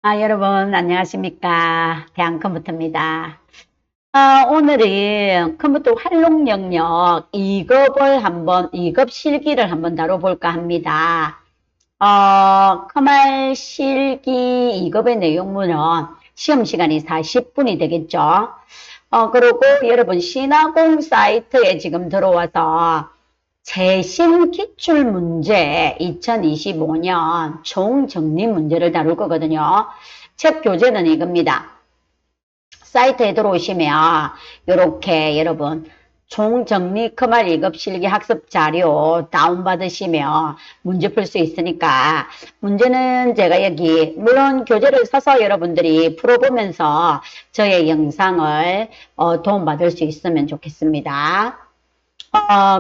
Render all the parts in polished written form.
여러분, 안녕하십니까. 대한컴퓨터입니다. 오늘은 컴퓨터 활용 영역 2급 실기를 한번 다뤄볼까 합니다. 커말 실기 2급의 내용물은 시험 시간이 40분이 되겠죠. 그리고 여러분, 신화공 사이트에 지금 들어와서 재심 기출문제 2025년 총정리 문제를 다룰 거거든요. 책 교재는 이겁니다. 사이트에 들어오시면 이렇게 여러분 총정리 커말 2급 실기 학습 자료 다운받으시면 문제 풀 수 있으니까 문제는 제가 여기 물론 교재를 사서 여러분들이 풀어보면서 저의 영상을 도움받을 수 있으면 좋겠습니다.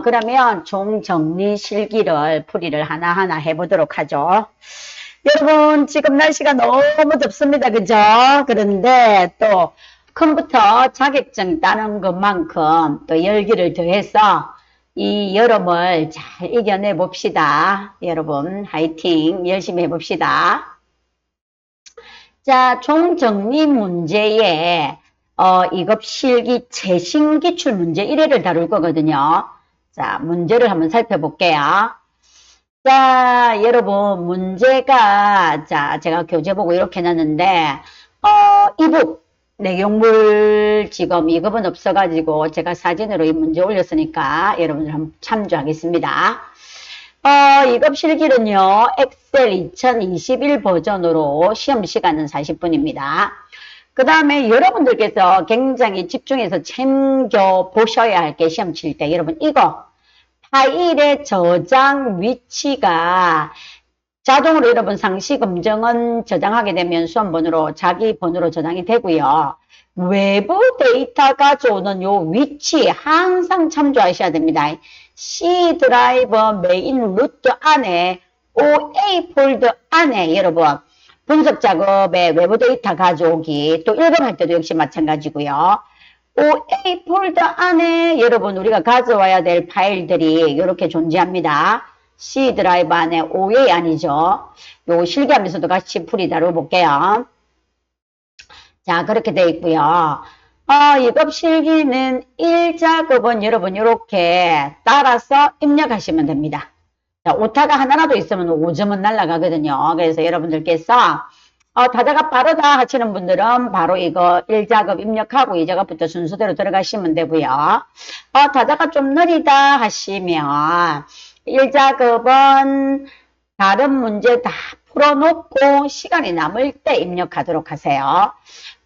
그러면 종정리 실기를 풀이를 하나하나 해보도록 하죠. 여러분, 지금 날씨가 너무 덥습니다. 그죠? 그런데 또 컴퓨터 자격증 따는 것만큼 또 열기를 더해서 이 여름을 잘 이겨내 봅시다. 여러분, 화이팅! 열심히 해봅시다. 자, 종정리 문제에 2급 실기 재심 기출 문제 1회를 다룰 거거든요. 자, 문제를 한번 살펴볼게요. 자, 여러분, 문제가, 자, 제가 교재 보고 이렇게 해놨는데, 이북 내용물 지금 2급은 없어가지고 제가 사진으로 이 문제 올렸으니까 여러분들 한번 참조하겠습니다. 2급 실기는요, 엑셀 2021 버전으로 시험 시간은 40분입니다. 그 다음에 여러분들께서 굉장히 집중해서 챙겨 보셔야 할 게 시험 칠 때 여러분 이거 파일의 저장 위치가 자동으로 여러분 상시 검정은 저장하게 되면 수험번호로 자기 번호로 저장이 되고요. 외부 데이터 가져오는 요 위치 항상 참조하셔야 됩니다. C 드라이버 메인 루트 안에 OA 폴더 안에 여러분 분석 작업에 외부 데이터 가져오기 또 읽음할 때도 역시 마찬가지고요. OA 폴더 안에 여러분 우리가 가져와야 될 파일들이 이렇게 존재합니다. C 드라이브 안에 OA 아니죠. 요 실기하면서도 같이 풀이 다뤄볼게요. 자, 그렇게 되어 있고요. 2급 실기는 1작업은 여러분 이렇게 따라서 입력하시면 됩니다. 자, 오타가 하나라도 있으면 5점은 날라가거든요. 그래서 여러분들께서 타자가 빠르다 하시는 분들은 바로 이거 1작업 입력하고 2작업부터 순서대로 들어가시면 되고요. 타자가 좀 느리다 하시면 1작업은 다른 문제 다 풀어놓고 시간이 남을 때 입력하도록 하세요.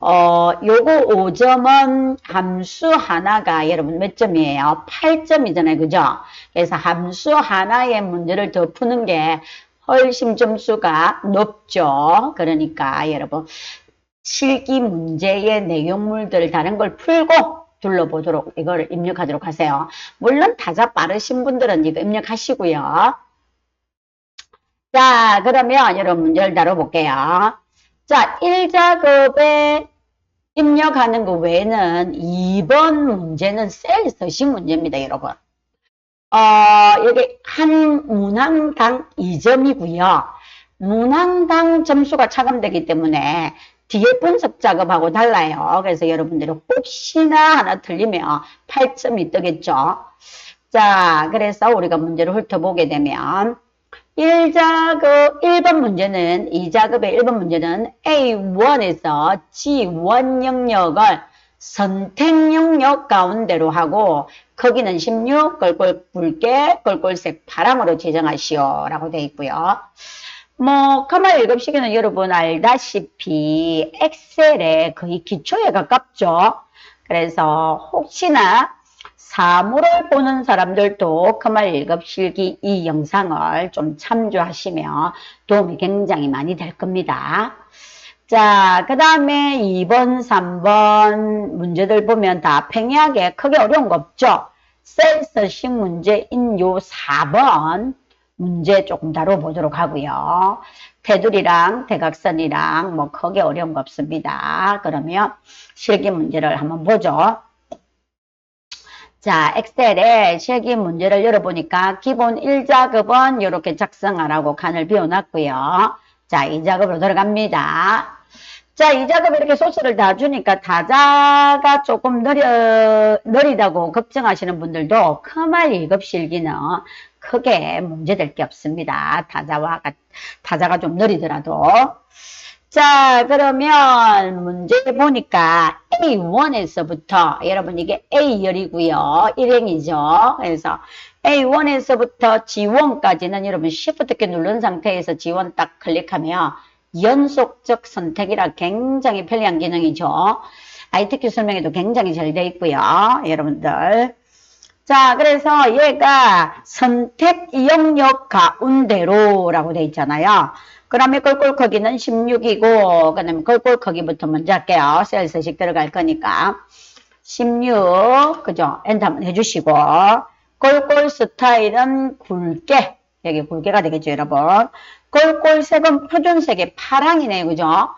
요거 5점은 함수 하나가 여러분 몇 점이에요? 8점이잖아요. 그죠? 그래서 함수 하나의 문제를 더 푸는 게 훨씬 점수가 높죠. 그러니까 여러분 실기 문제의 내용물들 다른 걸 풀고 둘러보도록 이걸 입력하도록 하세요. 물론 타자 빠르신 분들은 이거 입력하시고요. 자, 그러면 여러분 문제를 다뤄볼게요. 자, 1작업에 입력하는 거 외에는 2번 문제는 셀 서식 문제입니다, 여러분. 여기 한 문항당 2점이고요. 문항당 점수가 차감되기 때문에 뒤에 분석 작업하고 달라요. 그래서 여러분들이 혹시나 하나 틀리면 8점이 뜨겠죠. 자, 그래서 우리가 문제를 훑어보게 되면 1작업 1번 문제는 2작업의 1번 문제는 A1에서 G1 영역을 선택 영역 가운데로 하고 거기는 16 꼴꼴 붉게 꼴꼴색 파랑으로 지정하시오 라고 되어 있고요. 커말 1급 시기는 여러분 알다시피 엑셀의 거의 기초에 가깝죠. 그래서 혹시나 사물을 보는 사람들도 커말 1급 실기 이 영상을 좀 참조하시면 도움이 굉장히 많이 될 겁니다. 자, 그 다음에 2번, 3번 문제들 보면 다 팽이하게 크게 어려운 거 없죠? 셀 서식 문제인 요 4번 문제 조금 다뤄보도록 하고요. 테두리랑 대각선이랑 뭐 크게 어려운 거 없습니다. 그러면 실기 문제를 한번 보죠. 자, 엑셀에 실기 문제를 열어보니까 기본 1작업은 이렇게 작성하라고 칸을 비워놨고요. 자, 2작업으로 들어갑니다. 자, 이 작업에 이렇게 소스를 다 주니까 타자가 조금 느리다고 걱정하시는 분들도 크말 1급 실기는 크게 문제될 게 없습니다. 타자가 좀 느리더라도. 자, 그러면 문제 보니까 A1에서부터, 여러분 이게 A열이고요. 일행이죠. 그래서 A1에서부터 G1까지는 여러분 Shift 키 누른 상태에서 G1 딱 클릭하면 연속적 선택이라 굉장히 편리한 기능이죠. ITQ 설명에도 굉장히 잘 되어 있고요. 여러분들. 자, 그래서 얘가 선택 영역 가운데로라고 되어 있잖아요. 그러면 꼴꼴 크기는 16이고, 그 다음에 꼴꼴 크기부터 먼저 할게요. 셀 서식 들어갈 거니까. 16, 그죠? 엔터 한번 해주시고, 꼴꼴 스타일은 굵게, 여기 굵게가 되겠죠, 여러분. 꼴꼴색은 표준색의 파랑이네요, 그죠?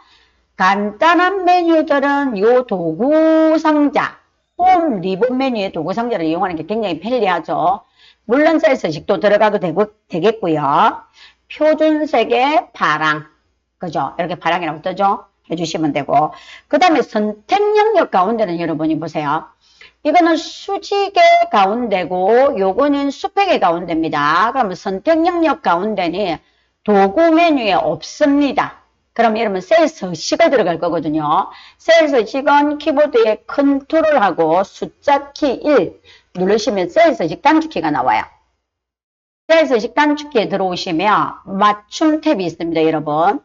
간단한 메뉴들은 요 도구 상자, 홈 리본 메뉴의 도구 상자를 이용하는 게 굉장히 편리하죠. 물론 셀 서식도 들어가도 되겠고요. 표준색의 파랑, 그죠? 이렇게 파랑이라고 뜨죠? 해주시면 되고. 그 다음에 선택 영역 가운데는 여러분이 보세요. 이거는 수직의 가운데고, 요거는 수평의 가운데입니다. 그러면 선택 영역 가운데는 도구 메뉴에 없습니다. 그럼 여러분 셀 서식을 들어갈 거거든요. 셀 서식은 키보드에 컨트롤하고 숫자 키 1 누르시면 셀 서식 단축키가 나와요. 셀 서식 단축키에 들어오시면 맞춤 탭이 있습니다, 여러분.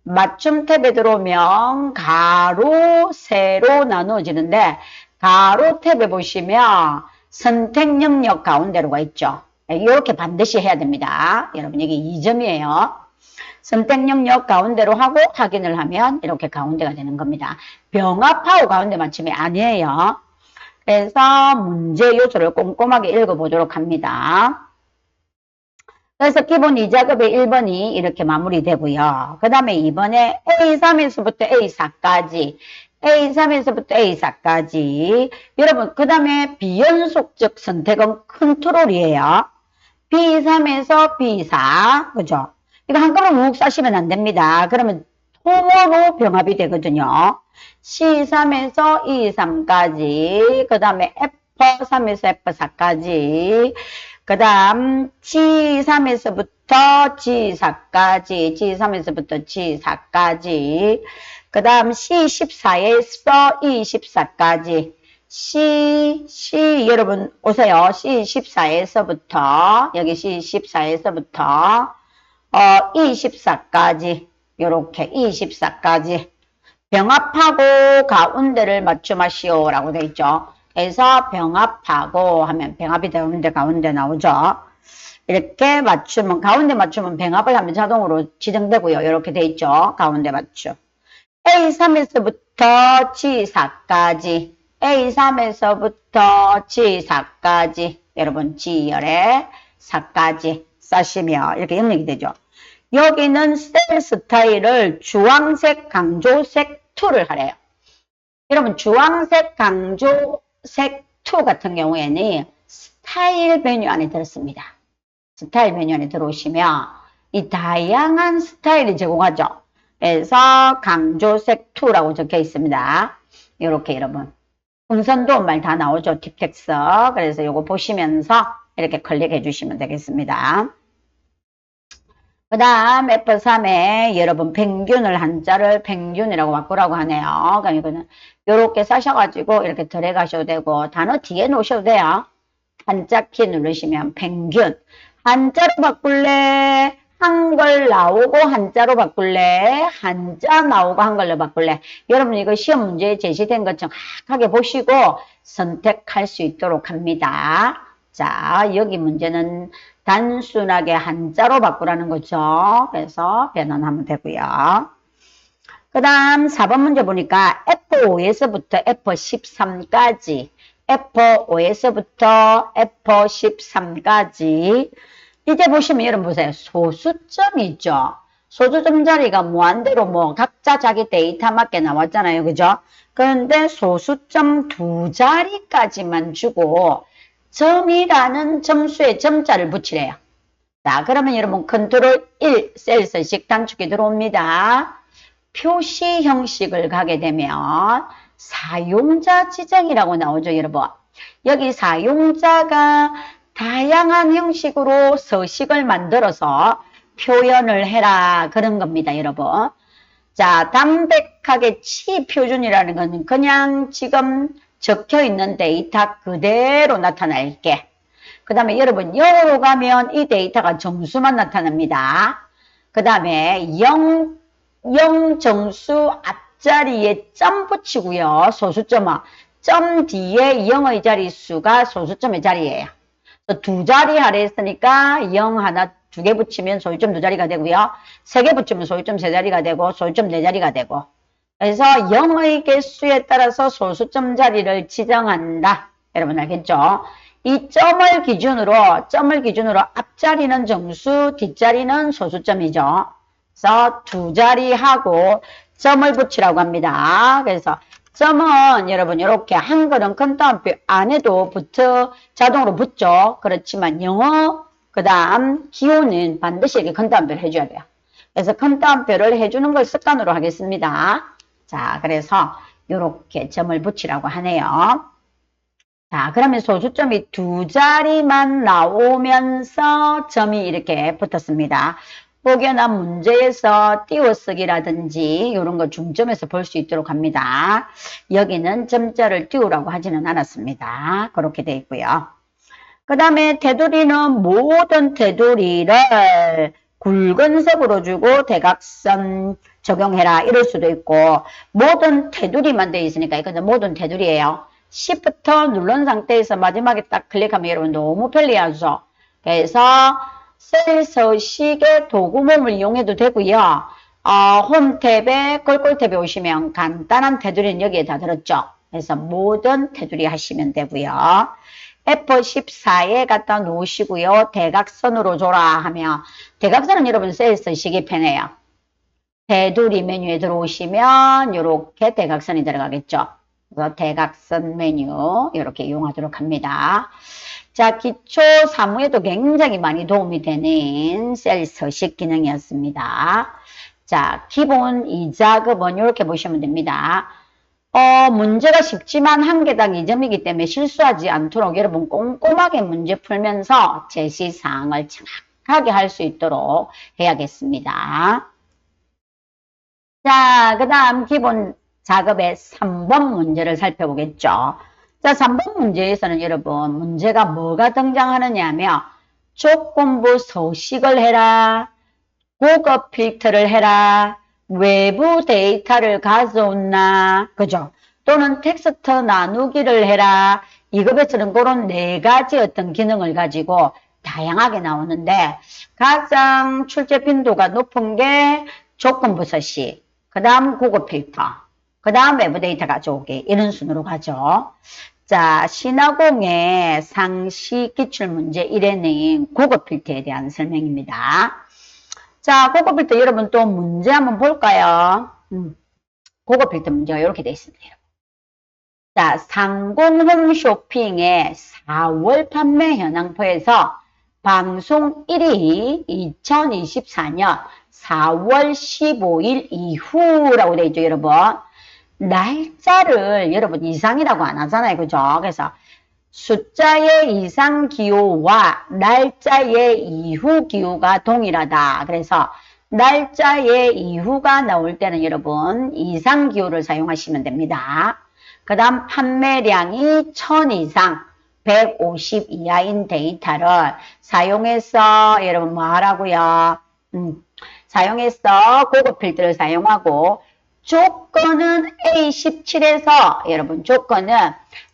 맞춤 탭에 들어오면 가로, 세로 나누어지는데 가로 탭에 보시면 선택 영역 가운데로가 있죠. 이렇게 반드시 해야 됩니다. 여러분 여기 2점이에요. 선택 영역 가운데로 하고 확인을 하면 이렇게 가운데가 되는 겁니다. 병합하고 가운데 맞춤이 아니에요. 그래서 문제 요소를 꼼꼼하게 읽어보도록 합니다. 그래서 기본 2작업의 1번이 이렇게 마무리되고요. 그 다음에 2번에 A3에서부터 A4까지 A3에서부터 A4까지 여러분 그 다음에 비연속적 선택은 컨트롤이에요. B3에서 B4 그죠? 이거 한꺼번에 묵 싸시면 안 됩니다. 그러면 통으로 병합이 되거든요. C3에서 E3까지 그 다음에 F3에서 F4까지 그 다음 G3에서부터 G4까지 G3에서부터 G4까지 그 다음 C14에서 E14까지 C 여러분 오세요. C14에서부터 여기 C14에서부터 E14까지 요렇게 E14까지 병합하고 가운데를 맞춤하시오 라고 되어 있죠. 그래서 병합하고 하면 병합이 되는데 가운데 나오죠. 이렇게 맞추면 가운데 맞추면 병합을 하면 자동으로 지정되고요. 이렇게 되어 있죠. 가운데 맞춤. A3에서부터 G4까지 A3에서부터 G4까지 여러분 G열에 4까지 싸시면 이렇게 영역이 되죠. 여기는 셀 스타일을 주황색 강조색 2를 하래요. 여러분 주황색 강조색 2 같은 경우에는 스타일 메뉴 안에 들었습니다. 스타일 메뉴 안에 들어오시면 이 다양한 스타일이 제공하죠. 그래서 강조색 2라고 적혀 있습니다. 이렇게 여러분 풍선도 말 다 나오죠. 팁텍스. 그래서 요거 보시면서 이렇게 클릭해 주시면 되겠습니다. 그 다음 F3에 여러분 평균을 한자를 평균이라고 바꾸라고 하네요. 그럼 이거는 요렇게 싸셔가지고 이렇게 들어가셔도 되고 단어 뒤에 놓으셔도 돼요. 한자 키 누르시면 평균. 한자로 바꿀래? 한글 나오고 한자로 바꿀래? 한자 나오고 한글로 바꿀래? 여러분 이거 시험 문제에 제시된 것 정확하게 보시고 선택할 수 있도록 합니다. 자, 여기 문제는 단순하게 한자로 바꾸라는 거죠. 그래서 변환하면 되고요. 그 다음 4번 문제 보니까 F5에서부터 F13까지 F5에서부터 F13까지 이제 보시면 여러분 보세요. 소수점이 있죠. 소수점 자리가 무한대로 뭐 각자 자기 데이터 맞게 나왔잖아요. 그죠? 그런데 소수점 2자리까지만 주고 점이라는 점수에 점자를 붙이래요. 자, 그러면 여러분 컨트롤 1 셀 서식 단축키 들어옵니다. 표시 형식을 가게 되면 사용자 지정이라고 나오죠, 여러분. 여기 사용자가 다양한 형식으로 서식을 만들어서 표현을 해라 그런 겁니다, 여러분. 자, 담백하게 치표준이라는 건 그냥 지금 적혀 있는 데이터 그대로 나타낼게. 그 다음에 여러분 영어로 가면 이 데이터가 정수만 나타납니다. 그 다음에 0 정수 앞자리에 점 붙이고요. 소수점은 점 뒤에 0의 자릿수가 소수점의 자리예요. 두 자리 하래 했으니까 0 하나 두 개 붙이면 소유점 두 자리가 되고요. 세 개 붙이면 소유점 세 자리가 되고 소유점 네 자리가 되고. 그래서 0의 개수에 따라서 소수점 자리를 지정한다. 여러분 알겠죠? 이 점을 기준으로 앞자리는 정수, 뒷자리는 소수점이죠. 그래서 두 자리 하고 점을 붙이라고 합니다. 그래서 점은 여러분 이렇게 한글은 큰 따옴표 안에도 자동으로 붙죠. 그렇지만 영어 그 다음 기호는 반드시 이렇게 큰 따옴표를 해줘야 돼요. 그래서 큰 따옴표를 해주는 걸 습관으로 하겠습니다. 자, 그래서 이렇게 점을 붙이라고 하네요. 자, 그러면 소수점이 두 자리만 나오면서 점이 이렇게 붙었습니다. 혹여나 문제에서 띄워쓰기라든지 이런 거 중점에서 볼 수 있도록 합니다. 여기는 점자를 띄우라고 하지는 않았습니다. 그렇게 되어 있고요. 그 다음에 테두리는 모든 테두리를 굵은색으로 주고 대각선 적용해라 이럴 수도 있고 모든 테두리만 되어 있으니까 이거는 모든 테두리예요. Shift 누른 상태에서 마지막에 딱 클릭하면 여러분 너무 편리하죠. 그래서 셀 서식의 도구몸을 이용해도 되고요. 홈 탭에 꼴꼴 탭에 오시면 간단한 테두리는 여기에 다 들었죠. 그래서 모든 테두리 하시면 되고요. F14에 갖다 놓으시고요. 대각선으로 줘라 하면 대각선은 여러분 셀 서식이 편해요. 테두리 메뉴에 들어오시면 이렇게 대각선이 들어가겠죠. 그래서 대각선 메뉴 이렇게 이용하도록 합니다. 자, 기초 사무에도 굉장히 많이 도움이 되는 셀 서식 기능이었습니다. 자, 기본 이 작업은 이렇게 보시면 됩니다. 문제가 쉽지만 한 개당 2점이기 때문에 실수하지 않도록 여러분 꼼꼼하게 문제 풀면서 제시사항을 정확하게 할 수 있도록 해야겠습니다. 자, 그 다음 기본 작업의 3번 문제를 살펴보겠죠. 자, 3번 문제에서는 여러분 문제가 뭐가 등장하느냐 하면 조건부 서식을 해라, 고급 필터를 해라, 외부 데이터를 가져온나, 그죠? 또는 텍스트 나누기를 해라. 이급에서는 그런 네 가지 어떤 기능을 가지고 다양하게 나오는데 가장 출제 빈도가 높은 게 조건부 서식, 그 다음 고급 필터, 그 다음 외부 데이터 가져오기 이런 순으로 가죠. 자, 신화공의 상시 기출문제 1에는 고급 필터에 대한 설명입니다. 자, 고급 필터 여러분 또 문제 한번 볼까요? 고급 필터 문제가 이렇게 되어 있습니다. 자, 상공 홈쇼핑의 4월 판매 현황표에서 방송 1위 2024년 4월 15일 이후라고 되어 있죠, 여러분. 날짜를 여러분 이상이라고 안 하잖아요, 그죠? 그래서 숫자의 이상 기호와 날짜의 이후 기호가 동일하다. 그래서 날짜의 이후가 나올 때는 여러분 이상 기호를 사용하시면 됩니다. 그 다음 판매량이 1000 이상 150 이하인 데이터를 사용해서 여러분 뭐 하라고요? 사용해서 고급 필터를 사용하고 조건은 A17에서 여러분 조건은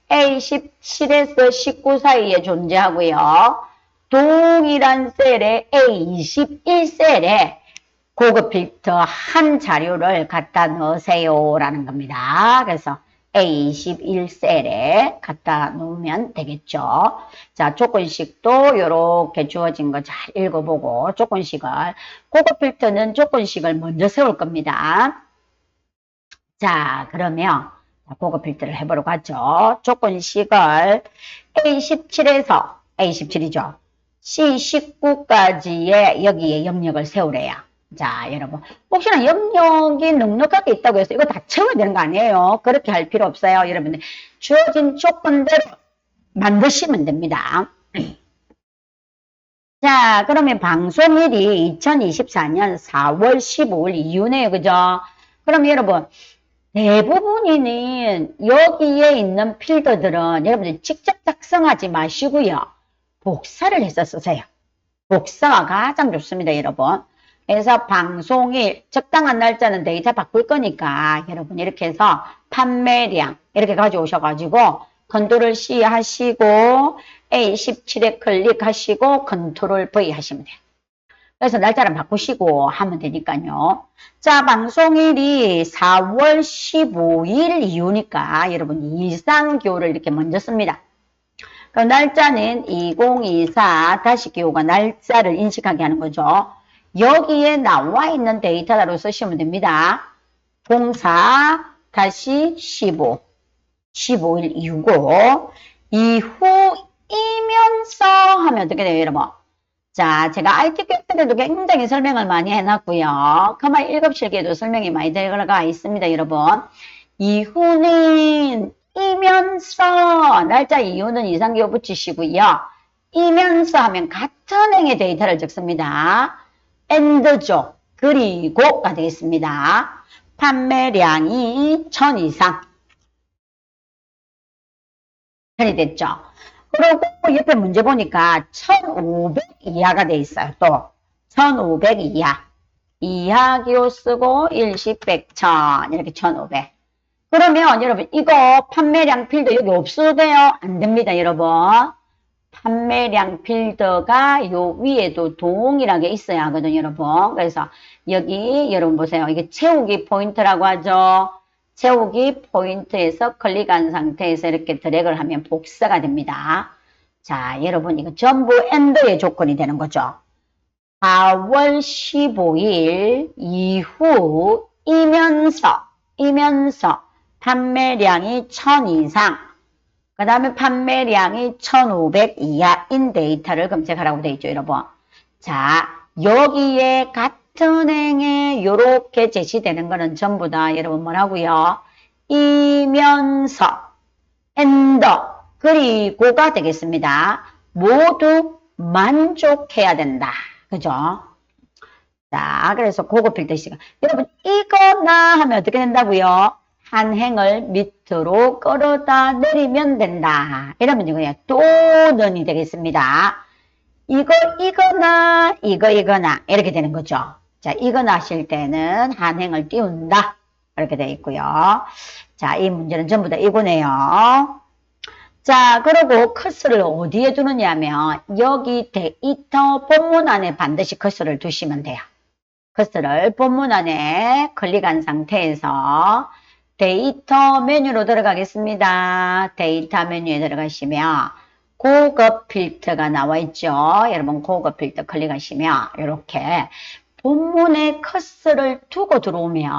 A17에서 19 사이에 존재하고요. 동일한 셀에 A21셀에 고급 필터 한 자료를 갖다 넣으세요 라는 겁니다. 그래서 A21셀에 갖다 놓으면 되겠죠. 자, 조건식도 이렇게 주어진 거 잘 읽어보고 조건식을 고급 필터는 조건식을 먼저 세울 겁니다. 자, 그러면 고급 필터를 해보려고 하죠. 조건식을 A17에서 A17이죠. C19까지의 여기에 영역을 세우래요. 자, 여러분. 혹시나 영역이 넉넉하게 있다고 해서 이거 다 채워야 되는 거 아니에요? 그렇게 할 필요 없어요. 여러분들. 주어진 조건대로 만드시면 됩니다. 자, 그러면 방송일이 2024년 4월 15일 이후네요. 그죠? 그럼 여러분, 대부분이 여기에 있는 필드들은 여러분들 직접 작성하지 마시고요. 복사를 해서 쓰세요. 복사가 가장 좋습니다, 여러분. 그래서 방송일, 적당한 날짜는 데이터 바꿀 거니까 여러분 이렇게 해서 판매량 이렇게 가져오셔가지고 컨트롤 C 하시고 A17에 클릭하시고 컨트롤 V 하시면 돼요. 그래서 날짜를 바꾸시고 하면 되니까요. 자, 방송일이 4월 15일 이후니까 여러분 이상기호를 이렇게 먼저 씁니다. 그럼 날짜는 2024 다시 기호가 날짜를 인식하게 하는 거죠. 여기에 나와 있는 데이터로 쓰시면 됩니다. 04 다시 15 15일 이후고 이후이면서 하면 어떻게 돼요, 여러분? 자, 제가 IT 교육들에도 굉장히 설명을 많이 해놨고요. 그만 읽읍실기에도 설명이 많이 들어가 있습니다, 여러분. 이후는 이면서 날짜 이후는 이상기호 붙이시고요. 이면서 하면 같은 행의 데이터를 적습니다. AND죠. 그리고가 되겠습니다. 판매량이 1000 이상. 편이 됐죠. 그리고 옆에 문제 보니까 1500 이하가 돼 있어요. 또 1500 이하. 이하 기호 쓰고 일십, 백, 천 이렇게 1500. 그러면 여러분 이거 판매량 필드 여기 없어도 돼요? 안 됩니다, 여러분. 판매량 필드가 요 위에도 동일하게 있어야 하거든요, 여러분. 그래서 여기 여러분 보세요. 이게 채우기 포인트라고 하죠. 채우기 포인트에서 클릭한 상태에서 이렇게 드래그를 하면 복사가 됩니다. 자, 여러분 이거 전부 AND의 조건이 되는 거죠. 4월 15일 이후이면서 판매량이 1000 이상, 그 다음에 판매량이 1500 이하인 데이터를 검색하라고 되어 있죠, 여러분. 자, 여기에 같은 행에 이렇게 제시되는 거는 전부 다 여러분 뭐라고요? 이면서, and, 그리고가 되겠습니다. 모두 만족해야 된다. 그죠? 자, 그래서 그거 필터 시간. 여러분, 이거나 하면 어떻게 된다고요? 한 행을 밑으로 끌어다 내리면 된다. 이러면 이거야. 또는이 되겠습니다. 이거나, 이거나. 이렇게 되는 거죠. 자, 이거나 하실 때는 한 행을 띄운다. 이렇게 되어 있고요. 자, 이 문제는 전부 다 이거네요. 자, 그리고 커서를 어디에 두느냐 하면 여기 데이터 본문 안에 반드시 커서를 두시면 돼요. 커서를 본문 안에 클릭한 상태에서 데이터 메뉴로 들어가겠습니다. 데이터 메뉴에 들어가시면 고급 필터가 나와 있죠. 여러분 고급 필터 클릭하시면 이렇게 본문에 커서를 두고 들어오면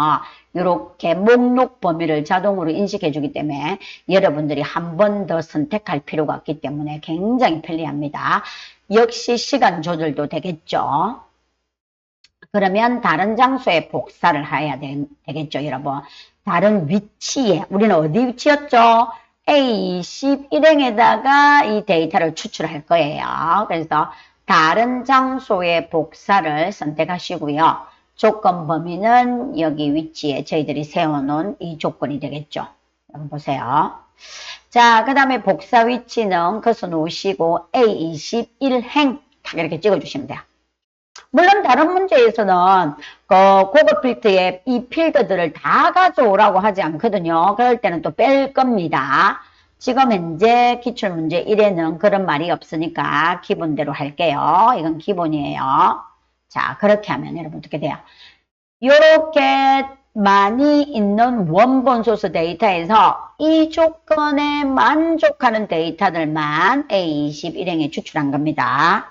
이렇게 목록 범위를 자동으로 인식해 주기 때문에 여러분들이 한 번 더 선택할 필요가 없기 때문에 굉장히 편리합니다. 역시 시간 조절도 되겠죠. 그러면 다른 장소에 복사를 해야 되겠죠, 여러분. 다른 위치에, 우리는 어디 위치였죠? A21행에다가 이 데이터를 추출할 거예요. 그래서 다른 장소에 복사를 선택하시고요. 조건 범위는 여기 위치에 저희들이 세워놓은 이 조건이 되겠죠. 한번 보세요. 자, 그 다음에 복사 위치는 그서 놓으시고 A21행 이렇게 찍어주시면 돼요. 물론 다른 문제에서는 고급 필드에 이 필드들을 다 가져오라고 하지 않거든요. 그럴 때는 또 뺄 겁니다. 지금 현재 기출문제 1에는 그런 말이 없으니까 기본대로 할게요. 이건 기본이에요. 자, 그렇게 하면 여러분 어떻게 돼요? 이렇게 많이 있는 원본 소스 데이터에서 이 조건에 만족하는 데이터들만 A21행에 추출한 겁니다.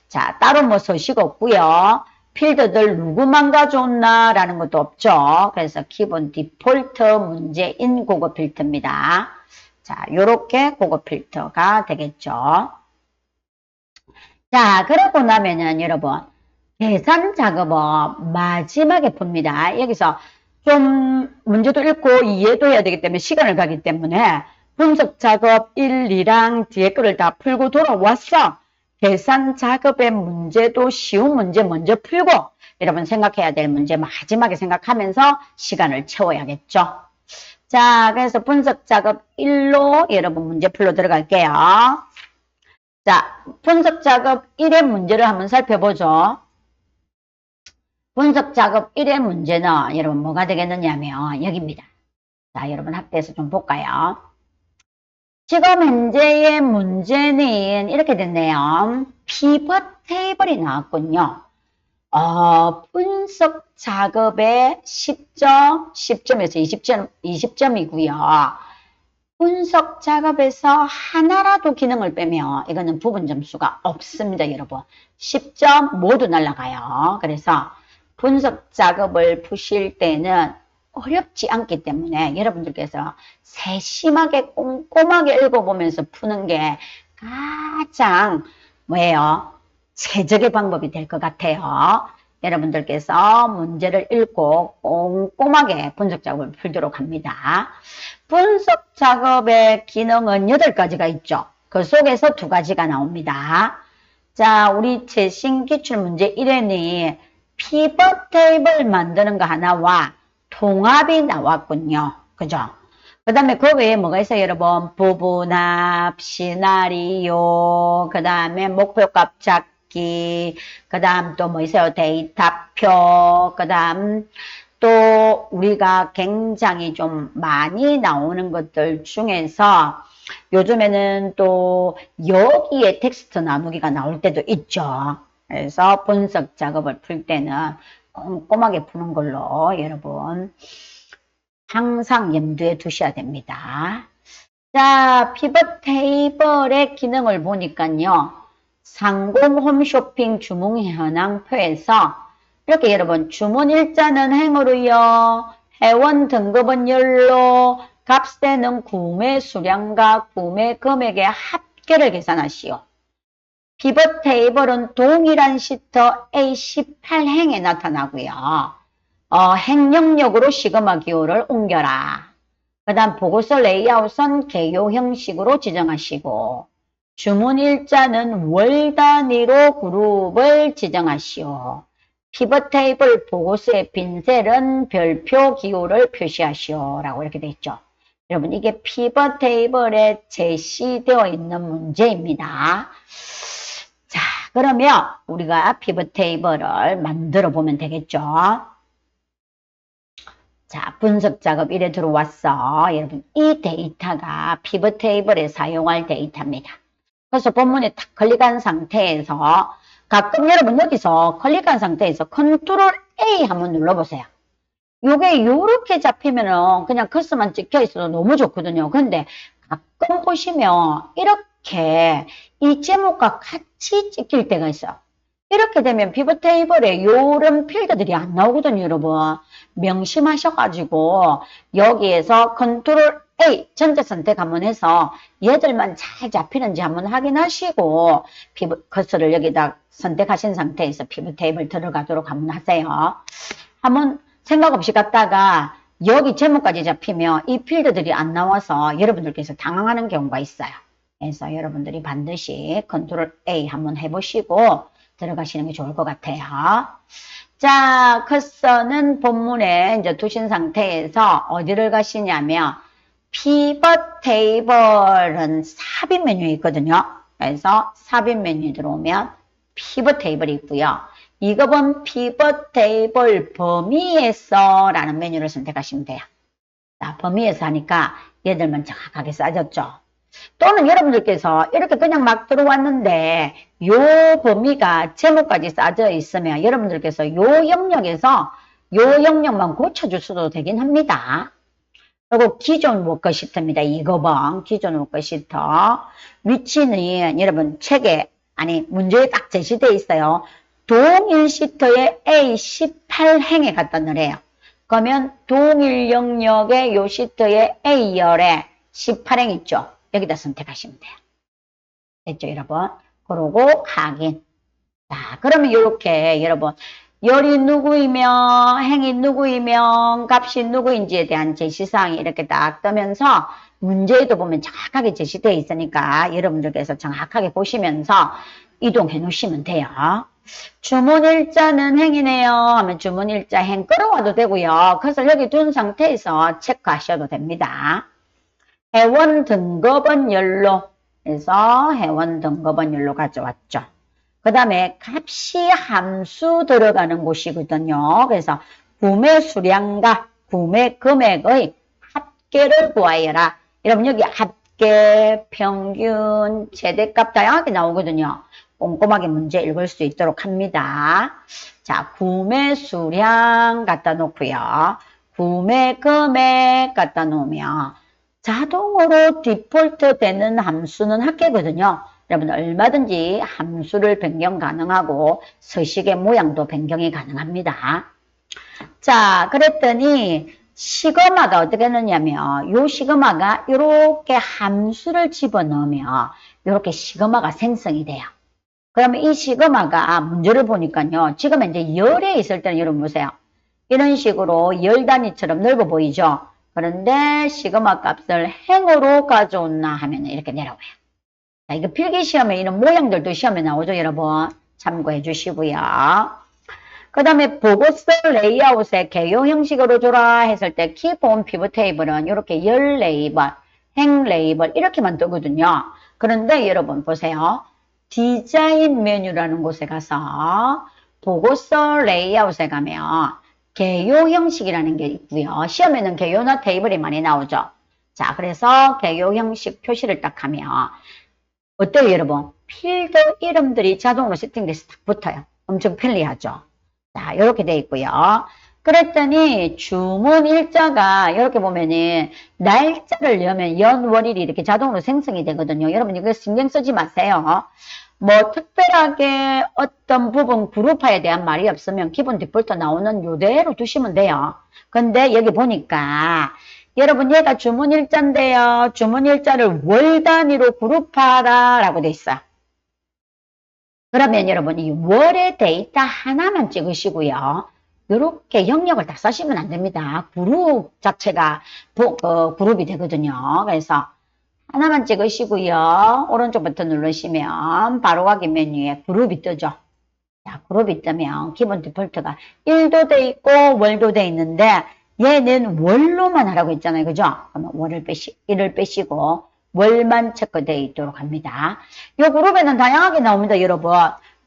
자, 따로 뭐 서식 없고요. 필드들 누구만 가져온나 라는 것도 없죠. 그래서 기본 디폴트 문제인 고급 필터입니다. 자, 요렇게 고급 필터가 되겠죠. 자, 그러고 나면은 여러분 계산 작업은 마지막에 풉니다. 여기서 좀 문제도 읽고 이해도 해야 되기 때문에 시간을 가기 때문에 분석 작업 1, 2랑 뒤에 거를 다 풀고 돌아왔어. 계산 작업의 문제도 쉬운 문제 먼저 풀고 여러분 생각해야 될 문제 마지막에 생각하면서 시간을 채워야겠죠. 자, 그래서 분석 작업 1로 여러분 문제 풀러 들어갈게요. 자, 분석 작업 1의 문제를 한번 살펴보죠. 분석 작업 1의 문제는 여러분 뭐가 되겠느냐면 여기입니다. 자, 여러분 학대에서 좀 볼까요? 지금 현재의 문제는 이렇게 됐네요. 피벗 테이블이 나왔군요. 분석 작업의 10점, 10점에서 20점이고요. 분석 작업에서 하나라도 기능을 빼면 이거는 부분 점수가 없습니다, 여러분. 10점 모두 날라가요. 그래서 분석 작업을 푸실 때는 어렵지 않기 때문에 여러분들께서 세심하게 꼼꼼하게 읽어보면서 푸는 게 가장 뭐예요? 최적의 방법이 될 것 같아요. 여러분들께서 문제를 읽고 꼼꼼하게 분석 작업을 풀도록 합니다. 분석 작업의 기능은 8가지가 있죠. 그 속에서 2가지가 나옵니다. 자, 우리 최신 기출문제 1에는 피벗 테이블 만드는 거 하나와 통합이 나왔군요. 그죠? 그 다음에 그 외에 뭐가 있어요, 여러분? 부분합, 시나리오, 그 다음에 목표값 찾기, 그 다음 또 뭐 있어요? 데이터표, 그 다음 또 우리가 굉장히 좀 많이 나오는 것들 중에서 요즘에는 또 여기에 텍스트 나누기가 나올 때도 있죠. 그래서 분석 작업을 풀 때는 꼼꼼하게 푸는 걸로 여러분 항상 염두에 두셔야 됩니다. 자, 피벗 테이블의 기능을 보니까요. 상공 홈쇼핑 주문 현황표에서 이렇게 여러분 주문 일자는 행으로요. 회원 등급은 열로 값세는 구매 수량과 구매 금액의 합계를 계산하시오. 피벗 테이블은 동일한 시터 A18행에 나타나고요. 행 영역으로 시그마 기호를 옮겨라. 그 다음 보고서 레이아웃은 개요 형식으로 지정하시고 주문 일자는 월 단위로 그룹을 지정하시오. 피벗 테이블 보고서의 빈 셀은 별표 기호를 표시하시오. 라고 이렇게 되어 있죠. 여러분 이게 피벗 테이블에 제시되어 있는 문제입니다. 자, 그러면 우리가 피벗 테이블을 만들어 보면 되겠죠. 자, 분석 작업 1에 들어왔어. 여러분, 이 데이터가 피벗 테이블에 사용할 데이터입니다. 그래서 본문에 딱 클릭한 상태에서 가끔 여러분 여기서 클릭한 상태에서 컨트롤 A 한번 눌러보세요. 요게 요렇게 잡히면은 그냥 커서만 찍혀 있어도 너무 좋거든요. 근데 가끔 보시면 이렇게 이 제목과 같이 찍힐 때가 있어요. 이렇게 되면 피벗 테이블에 요런 필드들이 안 나오거든요, 여러분. 명심하셔가지고 여기에서 컨트롤 A 전체 선택 한번 해서 얘들만 잘 잡히는지 한번 확인하시고 커서를 여기다 선택하신 상태에서 피벗 테이블 들어가도록 한번 하세요. 한번 생각 없이 갔다가 여기 제목까지 잡히면 이 필드들이 안 나와서 여러분들께서 당황하는 경우가 있어요. 그래서 여러분들이 반드시 컨트롤 A 한번 해보시고 들어가시는 게 좋을 것 같아요. 자, 커서는 본문에 이제 두신 상태에서 어디를 가시냐면 피벗 테이블은 삽입 메뉴에 있거든요. 그래서 삽입 메뉴에 들어오면 피벗 테이블이 있고요. 이급은 피벗 테이블 범위에서 라는 메뉴를 선택하시면 돼요. 자, 범위에서 하니까 얘들만 정확하게 싸졌죠. 또는 여러분들께서 이렇게 그냥 막 들어왔는데 요 범위가 제목까지 싸져 있으면 여러분들께서 요 영역에서 요 영역만 고쳐줄 수도 되긴 합니다. 그리고 기존 워크시트입니다. 2급은 기존 워크시트. 위치는 여러분 책에 아니 문제에 딱 제시되어 있어요. 동일 시트의 A18행에 갖다 넣으래요. 그러면 동일 영역의 요 시트의 A열에 18행 있죠. 여기다 선택하시면 돼요. 됐죠, 여러분? 그러고 확인. 자, 그러면 이렇게 여러분 열이 누구이며 행이 누구이며 값이 누구인지에 대한 제시사항이 이렇게 딱 뜨면서 문제에도 보면 정확하게 제시되어 있으니까 여러분들께서 정확하게 보시면서 이동해 놓으시면 돼요. 주문일자는 행이네요 하면 주문일자 행 끌어와도 되고요. 그것을 여기 둔 상태에서 체크하셔도 됩니다. 회원 등급은 열로 해서 회원 등급은 열로 가져왔죠. 그 다음에 값이 함수 들어가는 곳이거든요. 그래서 구매 수량과 구매 금액의 합계를 구하여라. 여러분 여기 합계, 평균, 최대값 다양하게 나오거든요. 꼼꼼하게 문제 읽을 수 있도록 합니다. 자, 구매 수량 갖다 놓고요. 구매 금액 갖다 놓으면 자동으로 디폴트 되는 함수는 합계거든요. 여러분 얼마든지 함수를 변경 가능하고 서식의 모양도 변경이 가능합니다. 자, 그랬더니 시그마가 어떻게 했느냐면 요 시그마가 이렇게 함수를 집어넣으면 이렇게 시그마가 생성이 돼요. 그러면 이 시그마가 문제를 보니까요. 지금 이제 열에 있을 때는 여러분 보세요. 이런 식으로 열 단위처럼 넓어 보이죠. 그런데 시그마 값을 행으로 가져온나 하면 이렇게 내려와요. 자, 이거 필기시험에 이런 모양들도 시험에 나오죠, 여러분. 참고해 주시고요. 그 다음에 보고서 레이아웃에 개요 형식으로 줘라 했을 때 기본 피벗 테이블은 이렇게 열 레이블, 행 레이블 이렇게만 뜨거든요. 그런데 여러분 보세요. 디자인 메뉴라는 곳에 가서 보고서 레이아웃에 가면 개요 형식이라는 게 있고요. 시험에는 개요나 테이블이 많이 나오죠. 자, 그래서 개요 형식 표시를 딱 하면 어때요, 여러분? 필드 이름들이 자동으로 세팅돼서 딱 붙어요. 엄청 편리하죠. 자, 이렇게 돼 있고요. 그랬더니 주문 일자가 이렇게 보면은 날짜를 넣으면 연월일이 이렇게 자동으로 생성이 되거든요. 여러분 이거 신경 쓰지 마세요. 뭐 특별하게 어떤 부분 그룹화에 대한 말이 없으면 기본 디폴트 나오는 요대로 두시면 돼요. 근데 여기 보니까 여러분 얘가 주문 일자인데요. 주문 일자를 월 단위로 그룹화하라 라고 돼 있어요. 그러면 여러분 이 월의 데이터 하나만 찍으시고요. 이렇게 영역을 다 쓰시면 안 됩니다. 그룹 자체가 그룹이 되거든요. 그래서 하나만 찍으시고요. 오른쪽 버튼 누르시면 바로 확인 메뉴에 그룹이 뜨죠. 자, 그룹이 뜨면 기본 디폴트가 1도 돼 있고 월도 돼 있는데 얘는 월로만 하라고 했잖아요. 그죠? 그러면 월을 일을 빼시고 월만 체크되어 있도록 합니다. 이 그룹에는 다양하게 나옵니다, 여러분.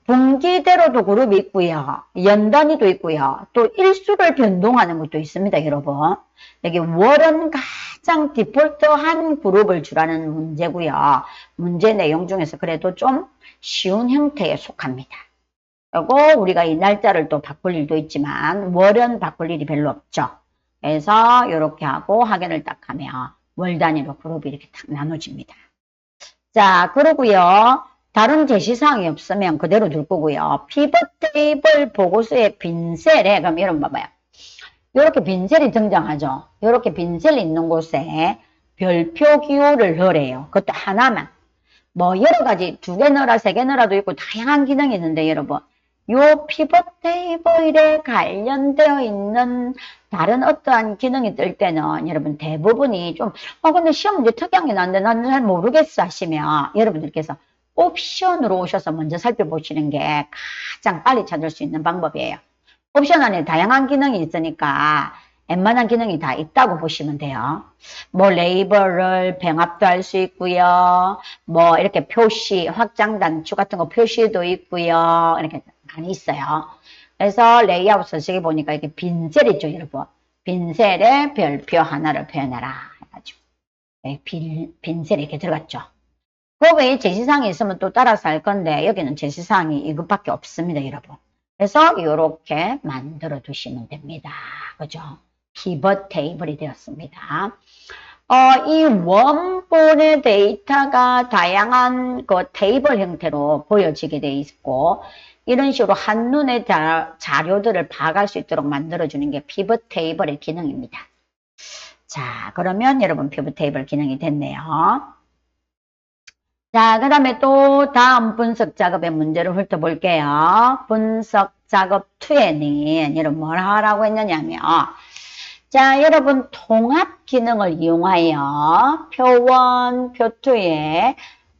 분기대로도 그룹이 있고요. 연 단위도 있고요. 또 일수를 변동하는 것도 있습니다, 여러분. 여기 월은 가장 디폴트한 그룹을 주라는 문제고요. 문제 내용 중에서 그래도 좀 쉬운 형태에 속합니다. 그리고 우리가 이 날짜를 또 바꿀 일도 있지만 월은 바꿀 일이 별로 없죠. 그래서 이렇게 하고 확인을 딱 하면 월 단위로 그룹이 이렇게 딱 나눠집니다. 자, 그러고요. 다른 제시사항이 없으면 그대로 둘 거고요. 피벗 테이블 보고서의 빈 셀에 그럼 여러분 봐봐요. 이렇게 빈 셀이 등장하죠. 이렇게 빈 셀이 있는 곳에 별표 기호를 넣으래요. 그것도 하나만. 뭐 여러 가지 2개 넣어라 3개 넣어라도 있고 다양한 기능이 있는데 여러분 요 피벗 테이블에 관련되어 있는 다른 어떠한 기능이 뜰 때는 여러분 대부분이 좀 근데 시험 문제 특이한 게 나왔는데 나는 잘 모르겠어 하시면 여러분들께서 옵션으로 오셔서 먼저 살펴보시는 게 가장 빨리 찾을 수 있는 방법이에요. 옵션 안에 다양한 기능이 있으니까 웬만한 기능이 다 있다고 보시면 돼요. 뭐 레이블을 병합도 할 수 있고요. 뭐 이렇게 표시, 확장 단추 같은 거 표시도 있고요. 이렇게 많이 있어요. 그래서 레이아웃 서식에 보니까 이렇게 빈셀 있죠, 여러분. 빈셀에 별표 하나를 표현해라 해가지고 빈셀이 이렇게 들어갔죠. 거기에 제시사항이 있으면 또 따라서 할 건데 여기는 제시사항이 이것밖에 없습니다, 여러분. 그래서 이렇게 만들어 두시면 됩니다. 그죠? 피벗 테이블이 되었습니다. 이 원본의 데이터가 다양한 그 테이블 형태로 보여지게 돼 있고 이런 식으로 한눈에 자료들을 파악할 수 있도록 만들어주는 게 피벗 테이블의 기능입니다. 자, 그러면 여러분 피벗 테이블 기능이 됐네요. 자, 그 다음에 또 다음 분석 작업의 문제를 훑어볼게요. 분석 작업 2에는 여러분 뭘 하라고 했느냐면, 자, 여러분 통합 기능을 이용하여 표1, 표2에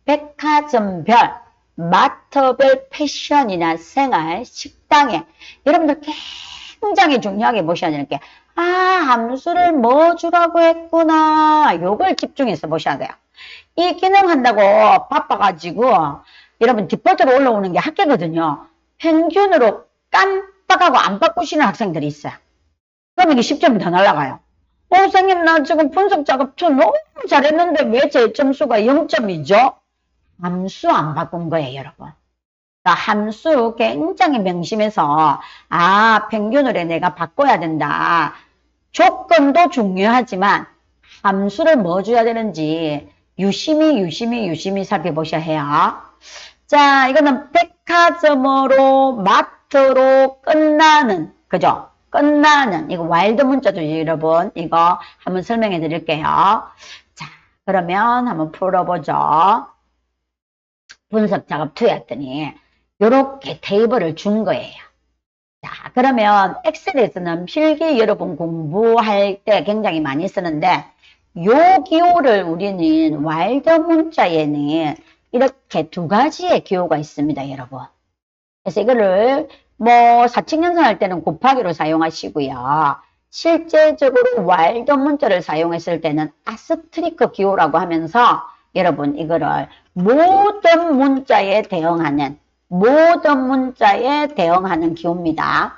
백화점별, 마트별 패션이나 생활, 식당에 여러분들 굉장히 중요하게 보셔야 되는 게, 아, 함수를 뭐 주라고 했구나. 요걸 집중해서 보셔야 돼요. 이 기능 한다고 바빠가지고 여러분 디폴트로 올라오는 게 학교거든요. 평균으로 깜빡하고 안 바꾸시는 학생들이 있어요. 그럼 이게 10점이 더 날아가요. 선생님 나 지금 분석 작업 2 너무 잘했는데 왜 제 점수가 0점이죠? 함수 안 바꾼 거예요, 여러분. 그러니까 함수 굉장히 명심해서 평균으로 내가 바꿔야 된다. 조건도 중요하지만 함수를 뭐 줘야 되는지 유심히 살펴보셔야 해요. 자, 이거는 백화점으로 마트로 끝나는, 그죠? 끝나는, 이거 와일드 문자죠, 여러분. 이거 한번 설명해 드릴게요. 자, 그러면 한번 풀어보죠. 분석 작업 2였더니, 요렇게 테이블을 준 거예요. 자, 그러면 엑셀에서는 필기 여러분 공부할 때 굉장히 많이 쓰는데, 요 기호를 우리는 와일드 문자에는 이렇게 2가지의 기호가 있습니다, 여러분. 그래서 이거를 뭐 사칙연산 할 때는 곱하기로 사용하시고요. 실제적으로 와일드 문자를 사용했을 때는 아스트리크 기호라고 하면서 여러분 이거를 모든 문자에 대응하는 기호입니다.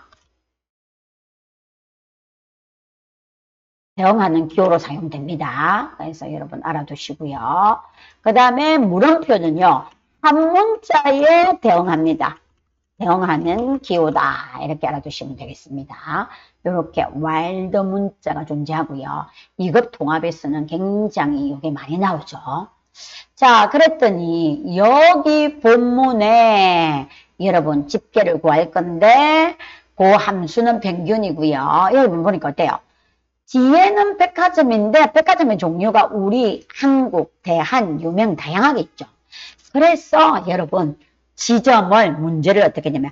대응하는 기호로 사용됩니다. 그래서 여러분 알아두시고요. 그 다음에 물음표는요. 한 문자에 대응합니다. 대응하는 기호다. 이렇게 알아두시면 되겠습니다. 이렇게 와일드 문자가 존재하고요. 2급 통합에서는 굉장히 이게 많이 나오죠. 자, 그랬더니 여기 본문에 여러분 집계를 구할 건데 그 함수는 평균이고요. 여러분 보니까 어때요? 뒤에는 백화점인데 백화점의 종류가 우리, 한국, 대한, 유명 다양하게 있죠. 그래서 여러분 지점을 문제를 어떻게 했냐면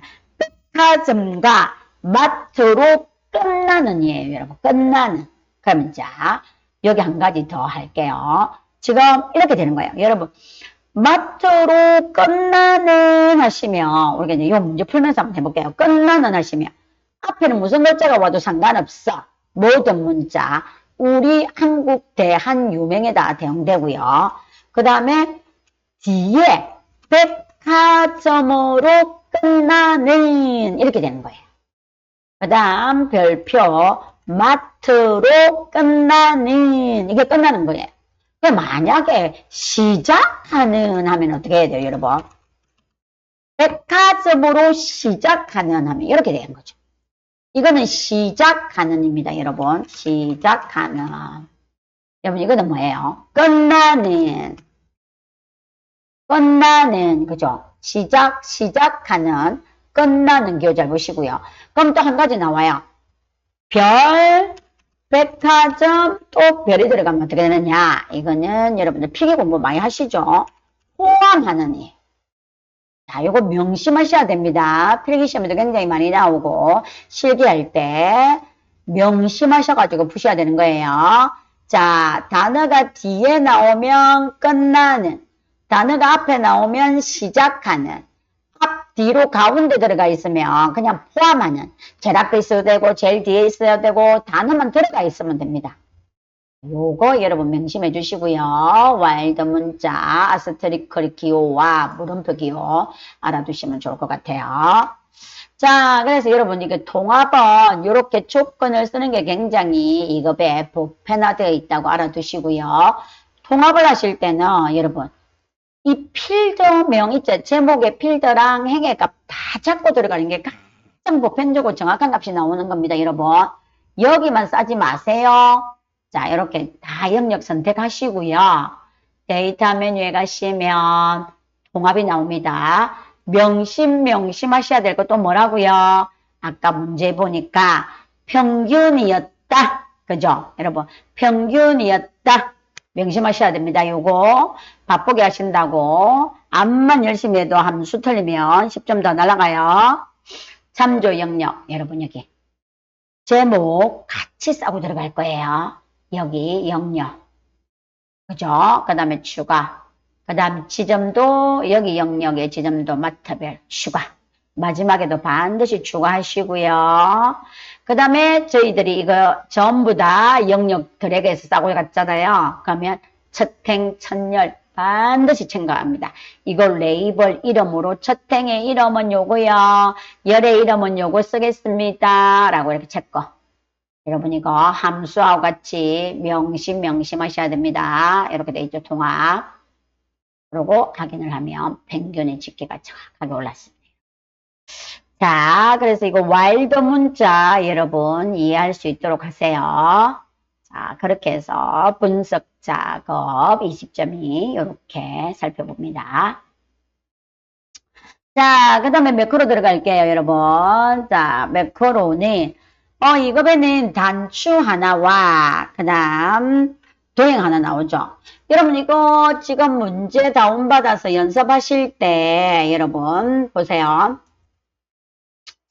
백화점과 마트로 끝나는 이에요. 여러분 끝나는. 그러면 자 여기 한 가지 더 할게요. 지금 이렇게 되는 거예요. 여러분 마트로 끝나는 하시면 우리가 이제 이 문제 풀면서 한번 해볼게요. 끝나는 하시면 앞에는 무슨 글자가 와도 상관없어. 모든 문자 우리, 한국, 대한, 유명에다 대응되고요. 그 다음에 뒤에 백화점으로 끝나는 이렇게 되는 거예요. 그 다음 별표 마트로 끝나는 이게 끝나는 거예요. 만약에 시작하는 하면 어떻게 해야 돼요, 여러분? 백화점으로 시작하는 하면 이렇게 되는 거죠. 이거는 시작하는입니다, 여러분. 시작하는. 여러분, 이거는 뭐예요? 끝나는. 그죠? 시작하는, 끝나는 기호 잘 보시고요. 그럼 또 한 가지 나와요. 별, 백화점, 또 별이 들어가면 어떻게 되느냐? 이거는 여러분들 필기 공부 많이 하시죠? 포함하는 이. 자, 요거 명심하셔야 됩니다. 필기시험에도 굉장히 많이 나오고, 실기할 때 명심하셔가지고 푸셔야 되는 거예요. 자, 단어가 뒤에 나오면 끝나는, 단어가 앞에 나오면 시작하는, 앞, 뒤로 가운데 들어가 있으면 그냥 포함하는, 제일 앞에 있어도 되고, 제일 뒤에 있어야 되고, 단어만 들어가 있으면 됩니다. 요거 여러분 명심해 주시고요. 와일드 문자, 아스테리클 기호와 물음표 기호 알아두시면 좋을 것 같아요. 자, 그래서 여러분 이게 통합은 이렇게 조건을 쓰는 게 굉장히 2급에 보편화되어 있다고 알아두시고요. 통합을 하실 때는 여러분 이 필드명 있죠. 제목의 필드랑 행의 값 다 잡고 들어가는 게 가장 보편적으로 정확한 값이 나오는 겁니다. 여러분 여기만 싸지 마세요. 자, 이렇게 다 영역 선택하시고요. 데이터 메뉴에 가시면 통합이 나옵니다. 명심하셔야 될 것도 뭐라고요? 아까 문제 보니까 평균이었다. 그죠? 여러분, 평균이었다. 명심하셔야 됩니다. 요거 바쁘게 하신다고 암만 열심히 해도 함수 틀리면 10점 더 날아가요. 참조 영역 여러분 여기 제목 같이 싸고 들어갈 거예요. 여기 영역 그죠? 그 다음에 추가 그 다음 지점도 여기 영역의 지점도 마타별 추가 마지막에도 반드시 추가하시고요. 그 다음에 저희들이 이거 전부 다 영역 드래그해서 싸고 갔잖아요. 그러면 첫행, 첫열 반드시 참가합니다. 이거 레이블 이름으로 첫행의 이름은 요거요. 열의 이름은 요거 쓰겠습니다. 라고 이렇게 체크. 여러분 이거 함수하고 같이 명심하셔야 됩니다. 이렇게 돼 있죠. 통합. 그리고 확인을 하면 평균의 집계가 정확하게 올랐습니다. 자, 그래서 이거 와일드 문자 여러분 이해할 수 있도록 하세요. 자, 그렇게 해서 분석 작업 20점이 이렇게 살펴봅니다. 자, 그 다음에 매크로 들어갈게요, 여러분. 자, 매크로는 이거에는 단추 하나와 그 다음 도형 하나 나오죠. 여러분 이거 지금 문제 다운받아서 연습하실 때 여러분 보세요.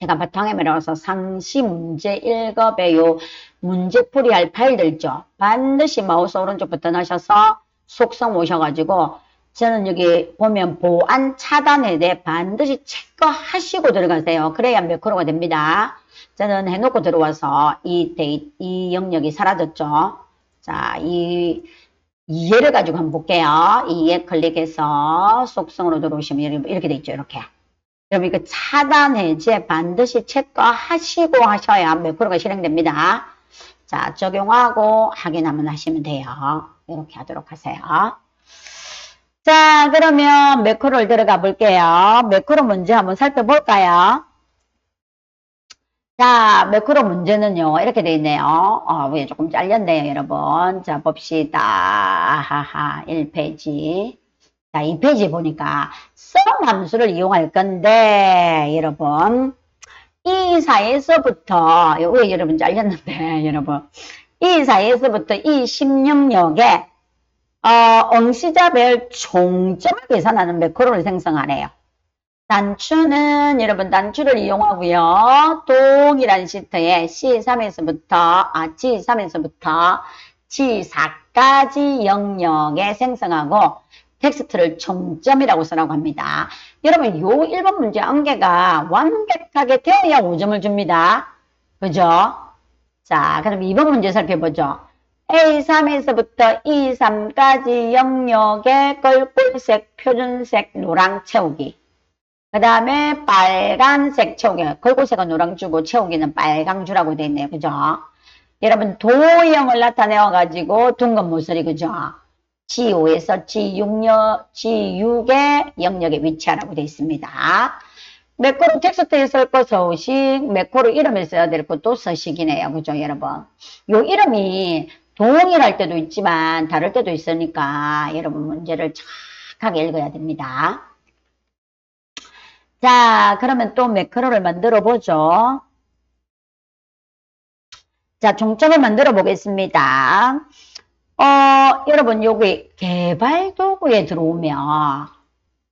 제가 바탕에 내려서 상시 문제 1급에 요 문제풀이 할 파일들 있죠. 반드시 마우스 오른쪽 버튼 하셔서 속성 오셔가지고 저는 여기 보면 보안 차단에 대해 반드시 체크하시고 들어가세요. 그래야 매크로가 됩니다. 저는 해놓고 들어와서 이 영역이 사라졌죠. 자, 이 예를 가지고 한번 볼게요. 이에 클릭해서 속성으로 들어오시면 이렇게 돼 있죠. 이렇게. 여러분 이거 차단 해제 반드시 체크하시고 하셔야 매크로가 실행됩니다. 자, 적용하고 확인하면 하시면 돼요. 이렇게 하도록 하세요. 자, 그러면 매크로를 들어가 볼게요. 매크로 문제 한번 살펴볼까요? 자, 매크로 문제는요, 이렇게 돼 있네요. 위에 조금 잘렸네요, 여러분. 자, 봅시다. 하하, 1페이지. 자, 2페이지 보니까 sum 함수를 이용할 건데, 여러분. 이 사이에서부터, 왜 여러분 잘렸는데, 여러분. 이 사이에서부터 이 16역에, 응시자별 총점을 계산하는 매크로를 생성하래요. 단추는 여러분 단추를 이용하고요. 동일한 시트에 C3에서부터 G3에서부터 영역에 생성하고 텍스트를 총점이라고 쓰라고 합니다. 여러분 요 1번 문제 암기가 완벽하게 되어야 5점을 줍니다. 그죠? 자, 그럼 2번 문제 살펴보죠. A3에서부터 E3까지 영역에 걸골색, 표준색, 노랑 채우기. 그 다음에 빨간색 채우기. 걸골색은 노랑 주고 채우기는 빨강 주라고 되어 있네요. 그죠? 여러분 도형을 나타내어가지고 둥근 모서리 그죠? G5에서 G6의 영역에 위치하라고 되어 있습니다. 매크로 텍스트에 쓸 거 서식, 매크로 이름을 써야 될 것도 서식이네요. 그죠, 여러분? 요 이름이 동일할 때도 있지만 다를 때도 있으니까 여러분 문제를 정확하게 읽어야 됩니다. 자, 그러면 또 매크로를 만들어 보죠. 자, 종점을 만들어 보겠습니다. 여러분 여기 개발 도구에 들어오면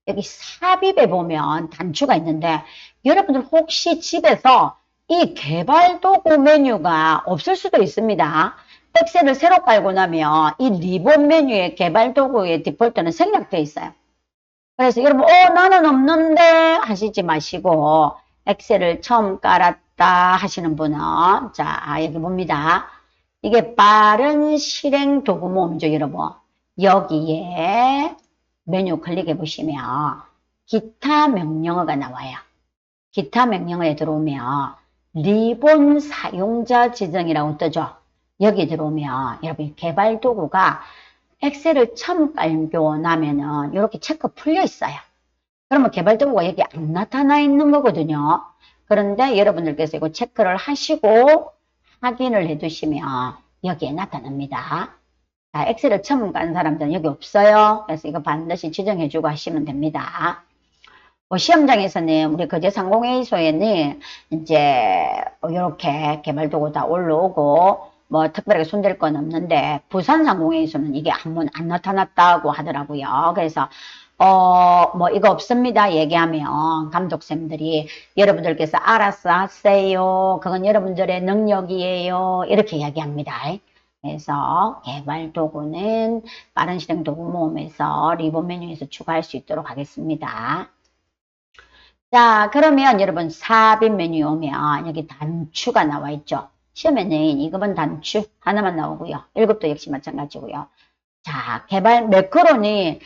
여기 삽입에 보면 단추가 있는데 여러분들 혹시 집에서 이 개발 도구 메뉴가 없을 수도 있습니다. 엑셀을 새로 깔고 나면 이 리본 메뉴의 개발 도구의 디폴트는 생략되어 있어요. 그래서 여러분 나는 없는데 하시지 마시고 엑셀을 처음 깔았다 하시는 분은 자 여기 봅니다. 이게 빠른 실행 도구 모음이죠 여러분. 여기에 메뉴 클릭해 보시면 기타 명령어가 나와요. 기타 명령어에 들어오면 리본 사용자 지정이라고 뜨죠. 여기 들어오면 여러분 개발 도구가 엑셀을 처음 깔고 나면은 이렇게 체크 풀려 있어요. 그러면 개발 도구가 여기 안 나타나 있는 거거든요. 그런데 여러분들께서 이거 체크를 하시고 확인을 해 두시면 여기에 나타납니다. 자, 엑셀을 처음 간 사람들은 여기 없어요. 그래서 이거 반드시 지정해 주고 하시면 됩니다. 시험장에서는 우리 거제상공회의소에는 이제 이렇게 개발 도구 다 올라오고 뭐 특별하게 손댈 건 없는데 부산상공회에서는 이게 한번 안 나타났다고 하더라고요. 그래서 뭐 이거 없습니다 얘기하면 감독쌤들이 여러분들께서 알아서 하세요. 그건 여러분들의 능력이에요. 이렇게 이야기합니다. 그래서 개발 도구는 빠른 실행 도구 모음에서 리본 메뉴에서 추가할 수 있도록 하겠습니다. 자, 그러면 여러분 삽입 메뉴에 오면 여기 단추가 나와 있죠. 시험에는 2급은 단추 하나만 나오고요. 1급도 역시 마찬가지고요. 자, 개발 매크로는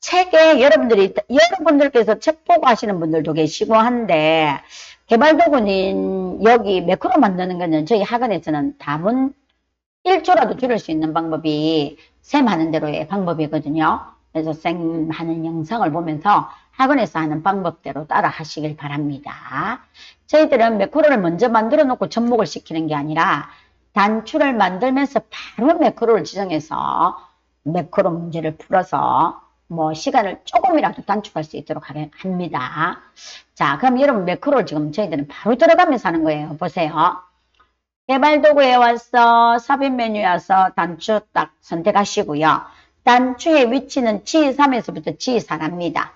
책에 여러분들께서 책 보고 하시는 분들도 계시고 한데 개발 도구는 여기 매크로 만드는 거는 저희 학원에서는 답은 1초라도 줄일 수 있는 방법이 쌤 하는 대로의 방법이거든요. 그래서 쌤 하는 영상을 보면서 학원에서 하는 방법대로 따라 하시길 바랍니다. 저희들은 매크로를 먼저 만들어 놓고 접목을 시키는 게 아니라 단추를 만들면서 바로 매크로를 지정해서 매크로 문제를 풀어서 뭐 시간을 조금이라도 단축할 수 있도록 합니다. 자, 그럼 여러분 매크로를 지금 저희들은 바로 들어가면서 하는 거예요. 보세요. 개발 도구에 와서 삽입 메뉴에 와서 단추 딱 선택하시고요. 단추의 위치는 G3에서부터 G4랍니다.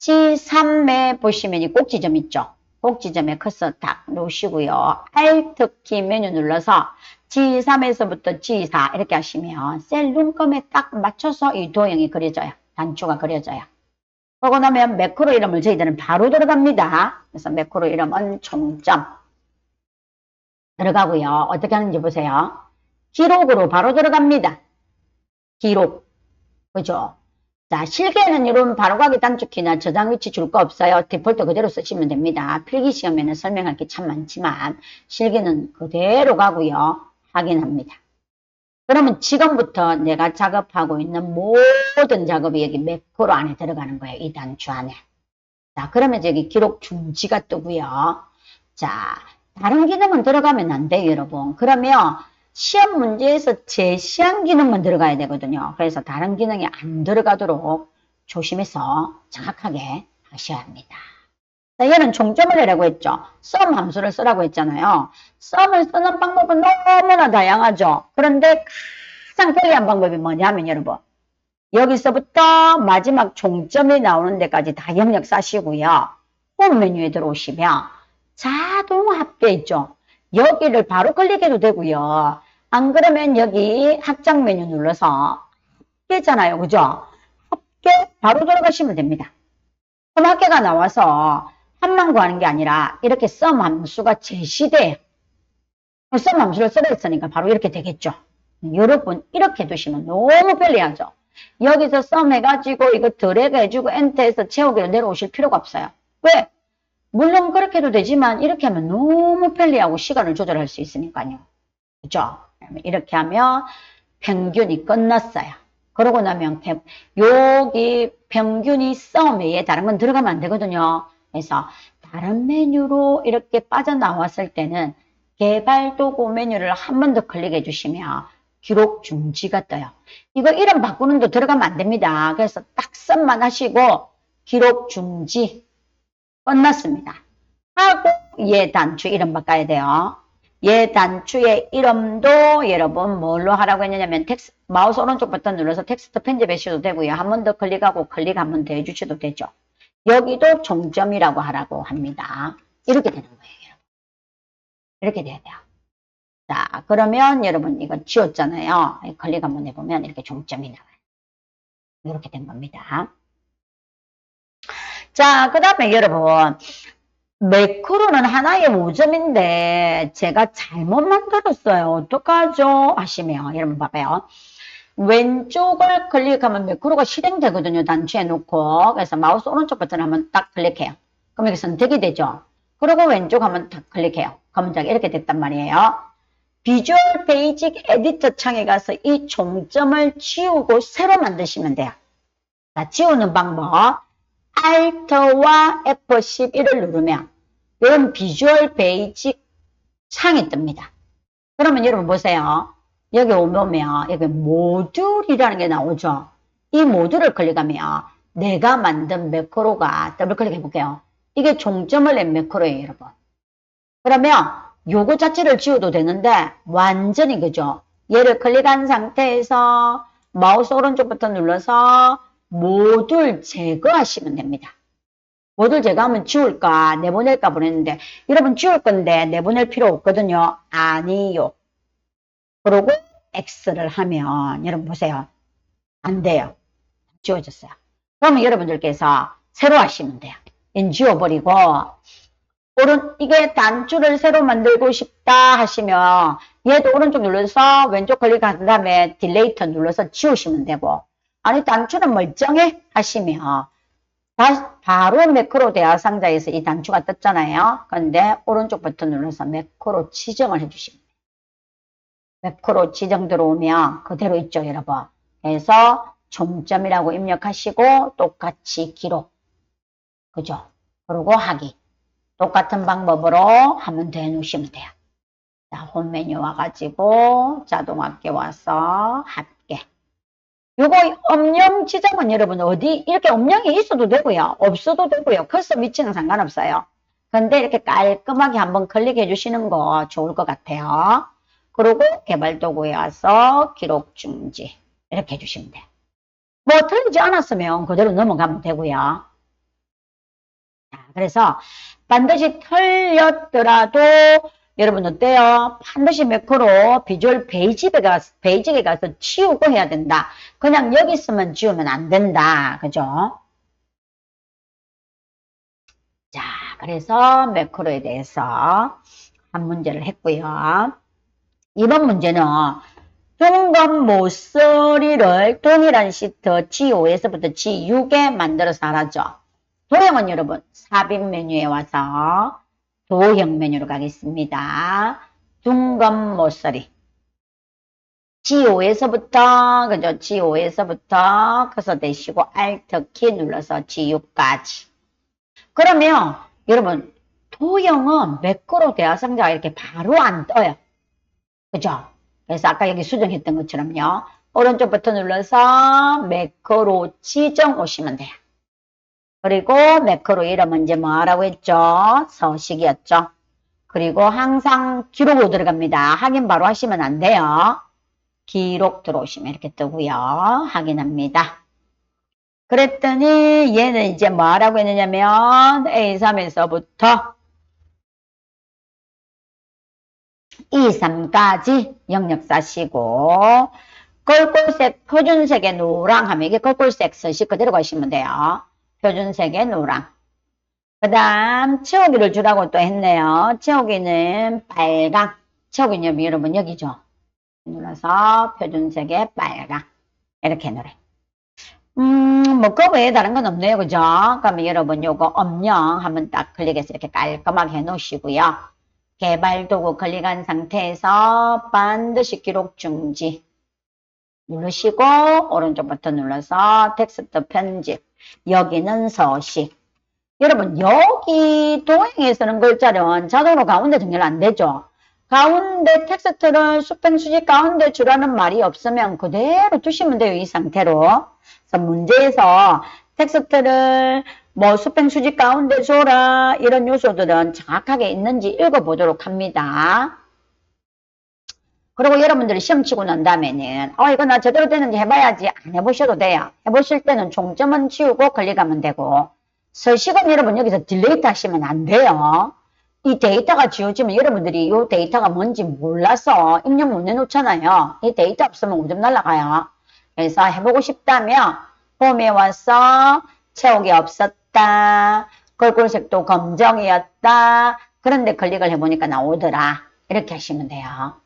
G3에 보시면 이 꼭지점 있죠. 꼭지점에 커서 딱 놓으시고요. Alt키 메뉴 눌러서 G3에서부터 G4 이렇게 하시면 셀 눈금에 딱 맞춰서 이 도형이 그려져요. 단추가 그려져요. 그러고 나면 매크로 이름을 저희들은 바로 들어갑니다. 그래서 매크로 이름은 총점 들어가고요. 어떻게 하는지 보세요. 기록으로 바로 들어갑니다. 기록. 그죠? 자, 실기에는 이런 바로가기 단축키나 저장 위치 줄 거 없어요. 디폴트 그대로 쓰시면 됩니다. 필기시험에는 설명할 게 참 많지만 실기는 그대로 가고요. 확인합니다. 그러면 지금부터 내가 작업하고 있는 모든 작업이 여기 매크로 안에 들어가는 거예요. 이 단추 안에. 자, 그러면 여기 기록 중지가 뜨고요. 자, 다른 기능은 들어가면 안 돼요, 여러분. 그러면 시험 문제에서 제시한 기능만 들어가야 되거든요. 그래서 다른 기능이 안 들어가도록 조심해서 정확하게 하셔야 합니다. 자, 얘는 총점을 내라고 했죠. sum 함수를 쓰라고 했잖아요. sum을 쓰는 방법은 너무나 다양하죠. 그런데 가장 편리한 방법이 뭐냐면 여러분, 여기서부터 마지막 총점이 나오는 데까지 다 영역 싸시고요. 홈 메뉴에 들어오시면 자동 합계 있죠. 여기를 바로 클릭해도 되고요. 안 그러면 여기 합작 메뉴 눌러서 합계잖아요. 그죠? 합계 바로 들어가시면 됩니다. 그럼 합계가 나와서 한만 구하는 게 아니라 이렇게 sum 함수가 제시돼요. sum 함수를 쓰라 했으니까 바로 이렇게 되겠죠. 여러분 이렇게 두시면 너무 편리하죠. 여기서 sum 해가지고 이거 드래그 해주고 엔터해서 채우기로 내려오실 필요가 없어요. 왜? 물론 그렇게 해도 되지만 이렇게 하면 너무 편리하고 시간을 조절할 수 있으니까요. 그죠? 이렇게 하면 평균이 끝났어요. 그러고 나면 여기 평균이 sum에 다른 건 들어가면 안 되거든요. 그래서 다른 메뉴로 이렇게 빠져나왔을 때는 개발 도구 메뉴를 한 번 더 클릭해 주시면 기록 중지가 떠요. 이거 이름 바꾸는 데 들어가면 안 됩니다. 그래서 딱 sum만 하시고 기록 중지 끝났습니다. 하고 얘 단추 이름 바꿔야 돼요. 얘 단추의 이름도 여러분 뭘로 하라고 했냐면 마우스 오른쪽 버튼 눌러서 텍스트 편집하셔도 되고요. 한 번 더 클릭하고 클릭 한 번 더 해주셔도 되죠. 여기도 종점이라고 하라고 합니다. 이렇게 되는 거예요. 여러분. 이렇게 돼야 돼요. 자, 그러면 여러분 이거 지웠잖아요. 클릭 한번 해보면 이렇게 종점이 나와요. 이렇게 된 겁니다. 자, 그 다음에 여러분 매크로는 하나의 5점인데 제가 잘못 만들었어요. 어떡하죠? 하시면 여러분 봐봐요. 왼쪽을 클릭하면 매크로가 실행되거든요. 단추에 놓고. 그래서 마우스 오른쪽 버튼 한번 딱 클릭해요. 그럼 여기 선택이 되죠. 그리고 왼쪽 한번 딱 클릭해요. 그러면 이렇게 됐단 말이에요. 비주얼 베이직 에디터 창에 가서 이 종점을 지우고 새로 만드시면 돼요. 자, 지우는 방법. Alt와 F11을 누르면 이런 비주얼 베이직 창이 뜹니다. 그러면 여러분 보세요. 여기 오면 여기 모듈이라는 게 나오죠. 이 모듈을 클릭하면 내가 만든 매크로가 더블 클릭해 볼게요. 이게 종점을 낸 매크로예요, 여러분. 그러면 요거 자체를 지워도 되는데 완전히 그죠? 얘를 클릭한 상태에서 마우스 오른쪽부터 눌러서 모듈 제거하시면 됩니다. 모듈 제거하면 지울까 내보낼까 보냈는데 여러분 지울 건데 내보낼 필요 없거든요. 아니요. 그리고 X를 하면 여러분 보세요. 안 돼요. 지워졌어요. 그러면 여러분들께서 새로 하시면 돼요. 지워버리고 이게 단추를 새로 만들고 싶다 하시면 얘도 오른쪽 눌러서 왼쪽 클릭한 다음에 딜레이터 눌러서 지우시면 되고 아니 단추는 멀쩡해 하시면 바로 매크로 대화 상자에서 이 단추가 떴잖아요. 그런데 오른쪽 버튼 눌러서 매크로 지정을 해주시면 돼요. 매크로 지정 들어오면 그대로 있죠 여러분. 그래서 종점이라고 입력하시고 똑같이 기록 그죠? 그리고 하기 똑같은 방법으로 하면 돼 놓으시면 돼요. 자, 홈 메뉴 와가지고 자동합계 와서 합계. 요거 음영 지정은 여러분 어디 이렇게 음영이 있어도 되고요. 없어도 되고요. 커서 위치는 상관없어요. 근데 이렇게 깔끔하게 한번 클릭해 주시는 거 좋을 것 같아요. 그리고 개발도구에 와서 기록 중지 이렇게 해주시면 돼요. 뭐 틀리지 않았으면 그대로 넘어가면 되고요. 자, 그래서 반드시 틀렸더라도 여러분 어때요? 반드시 매크로 비주얼 베이직에 가서 지우고 해야 된다. 그냥 여기 있으면 지우면 안 된다. 그죠? 자, 그래서 매크로에 대해서 한 문제를 했고요. 이번 문제는 중간 모서리를 동일한 시트 G5에서부터 G6에 만들어서 하라죠. 도형은 여러분 삽입 메뉴에 와서 도형 메뉴로 가겠습니다. 중간 모서리 G5에서부터 그죠? G5에서부터 커서 대시고 Alt 키 눌러서 G6까지. 그러면 여러분 도형은 매크로 대화상자가 이렇게 바로 안 떠요. 그죠? 그래서 아까 여기 수정했던 것처럼요. 오른쪽 버튼 눌러서 매크로 지정 오시면 돼요. 그리고 매크로 이름은 이제 뭐라고 했죠? 서식이었죠. 그리고 항상 기록으로 들어갑니다. 확인 바로 하시면 안 돼요. 기록 들어오시면 이렇게 뜨고요. 확인합니다. 그랬더니 얘는 이제 뭐라고 했느냐면 A3에서부터 2, 3까지 영역 싸시고 꼴꼴색 표준색의 노랑 하면 이게 꼴꼴색 서식 그대로 가시면 돼요. 표준색의 노랑. 그 다음 채우기를 주라고 또 했네요. 채우기는 빨강. 채우기는 여러분 여기죠. 눌러서 표준색의 빨강. 이렇게 노래. 뭐, 그 외에 다른 건 없네요. 그죠? 그러면 여러분 요거 엄령 한번 딱 클릭해서 이렇게 깔끔하게 해 놓으시고요. 개발 도구 클릭한 상태에서 반드시 기록 중지 누르시고 오른쪽 버튼 눌러서 텍스트 편집. 여기는 서식. 여러분 여기 도형에 서는 글자는 자동으로 가운데 정렬 안 되죠. 가운데 텍스트를 수평수직 가운데 주라는 말이 없으면 그대로 두시면 돼요. 이 상태로. 그래서 문제에서 텍스트를 뭐 수평수직 가운데 줘라 이런 요소들은 정확하게 있는지 읽어보도록 합니다. 그리고 여러분들이 시험 치고 난 다음에는 이거 나 제대로 되는지 해봐야지 안 해보셔도 돼요. 해보실 때는 종점은 지우고 클릭하면 되고 서식은 여러분 여기서 딜레이트 하시면 안 돼요. 이 데이터가 지워지면 여러분들이 이 데이터가 뭔지 몰라서 입력 못 내놓잖아요. 이 데이터 없으면 5점 날라가요. 그래서 해보고 싶다면 홈에 와서 채우기 없었다. 꼴꼴색도 검정이었다. 그런데 클릭을 해보니까 나오더라. 이렇게 하시면 돼요.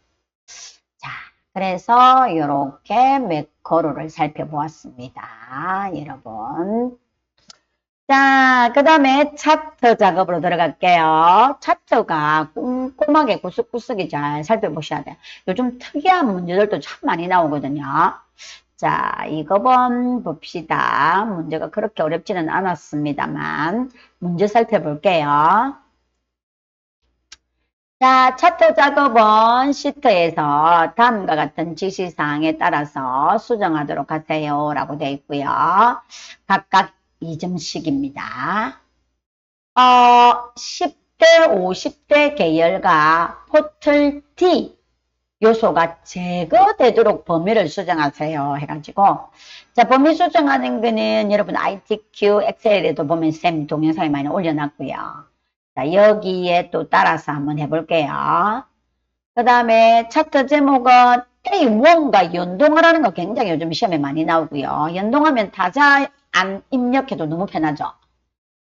자, 그래서 이렇게 매크로를 살펴보았습니다. 여러분. 자, 그 다음에 차트 작업으로 들어갈게요. 차트가 꼼꼼하게 구석구석이 잘 살펴보셔야 돼요. 요즘 특이한 문제들도 참 많이 나오거든요. 자, 이거 봅시다. 문제가 그렇게 어렵지는 않았습니다만 문제 살펴볼게요. 자, 차트 작업은 시트에서 다음과 같은 지시사항에 따라서 수정하도록 하세요. 라고 되어 있고요. 각각 2점씩입니다. 10도 10대, 50대 계열과 포틀 D 요소가 제거되도록 범위를 수정하세요. 해가지고. 자, 범위 수정하는 거는 여러분 ITQ, 엑셀에도 보면 쌤 동영상에 많이 올려놨고요. 자, 여기에 또 따라서 한번 해볼게요. 그 다음에 차트 제목은 A1과 연동하라는 거 굉장히 요즘 시험에 많이 나오고요. 연동하면 타자 안 입력해도 너무 편하죠.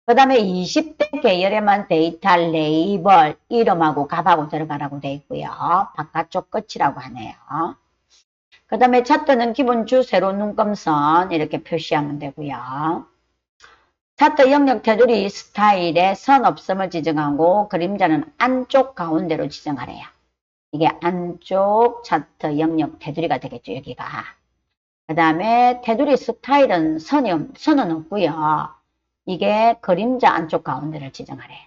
그 다음에 20대 계열에만 데이터 레이블 이름하고 값하고 들어가라고 되어 있고요. 바깥쪽 끝이라고 하네요. 그 다음에 차트는 기본 주 세로 눈금선 이렇게 표시하면 되고요. 차트 영역 테두리 스타일에 선 없음을 지정하고 그림자는 안쪽 가운데로 지정하래요. 이게 안쪽 차트 영역 테두리가 되겠죠. 여기가. 그 다음에 테두리 스타일은 선은 없고요. 이게 그림자 안쪽 가운데를 지정하래요.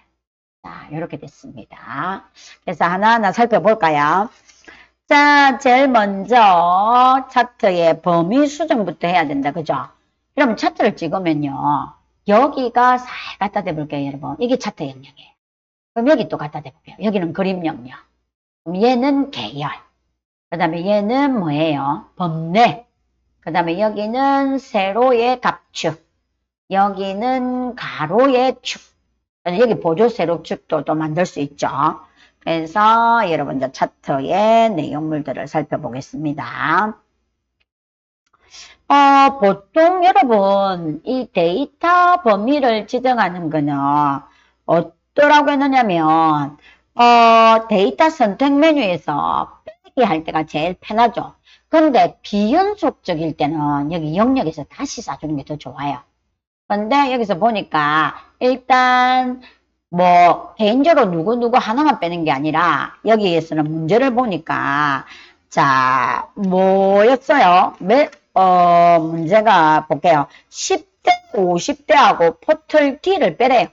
자, 이렇게 됐습니다. 그래서 하나하나 살펴볼까요? 자, 제일 먼저 차트의 범위 수정부터 해야 된다. 그죠? 그럼 차트를 찍으면요. 여기가 살 갖다 대볼게요, 여러분. 이게 차트 영역이에요. 그럼 여기 또 갖다 대볼게요. 여기는 그림 영역. 그럼 얘는 계열. 그 다음에 얘는 뭐예요? 범례. 그 다음에 여기는 세로의 갑축. 여기는 가로의 축. 여기 보조 세로축도 또 만들 수 있죠. 그래서 여러분 이제 차트의 내용물들을 살펴보겠습니다. 보통 여러분 이 데이터 범위를 지정하는 거는 어떠라고 했느냐면 데이터 선택 메뉴에서 빼기 할 때가 제일 편하죠. 그런데 비연속적일 때는 여기 영역에서 다시 쏴주는 게 더 좋아요. 근데 여기서 보니까 일단 뭐 개인적으로 누구 하나만 빼는 게 아니라 여기에서는 문제를 보니까 자 뭐였어요? 문제가 볼게요. 10대 50대하고 포털 D를 빼래요.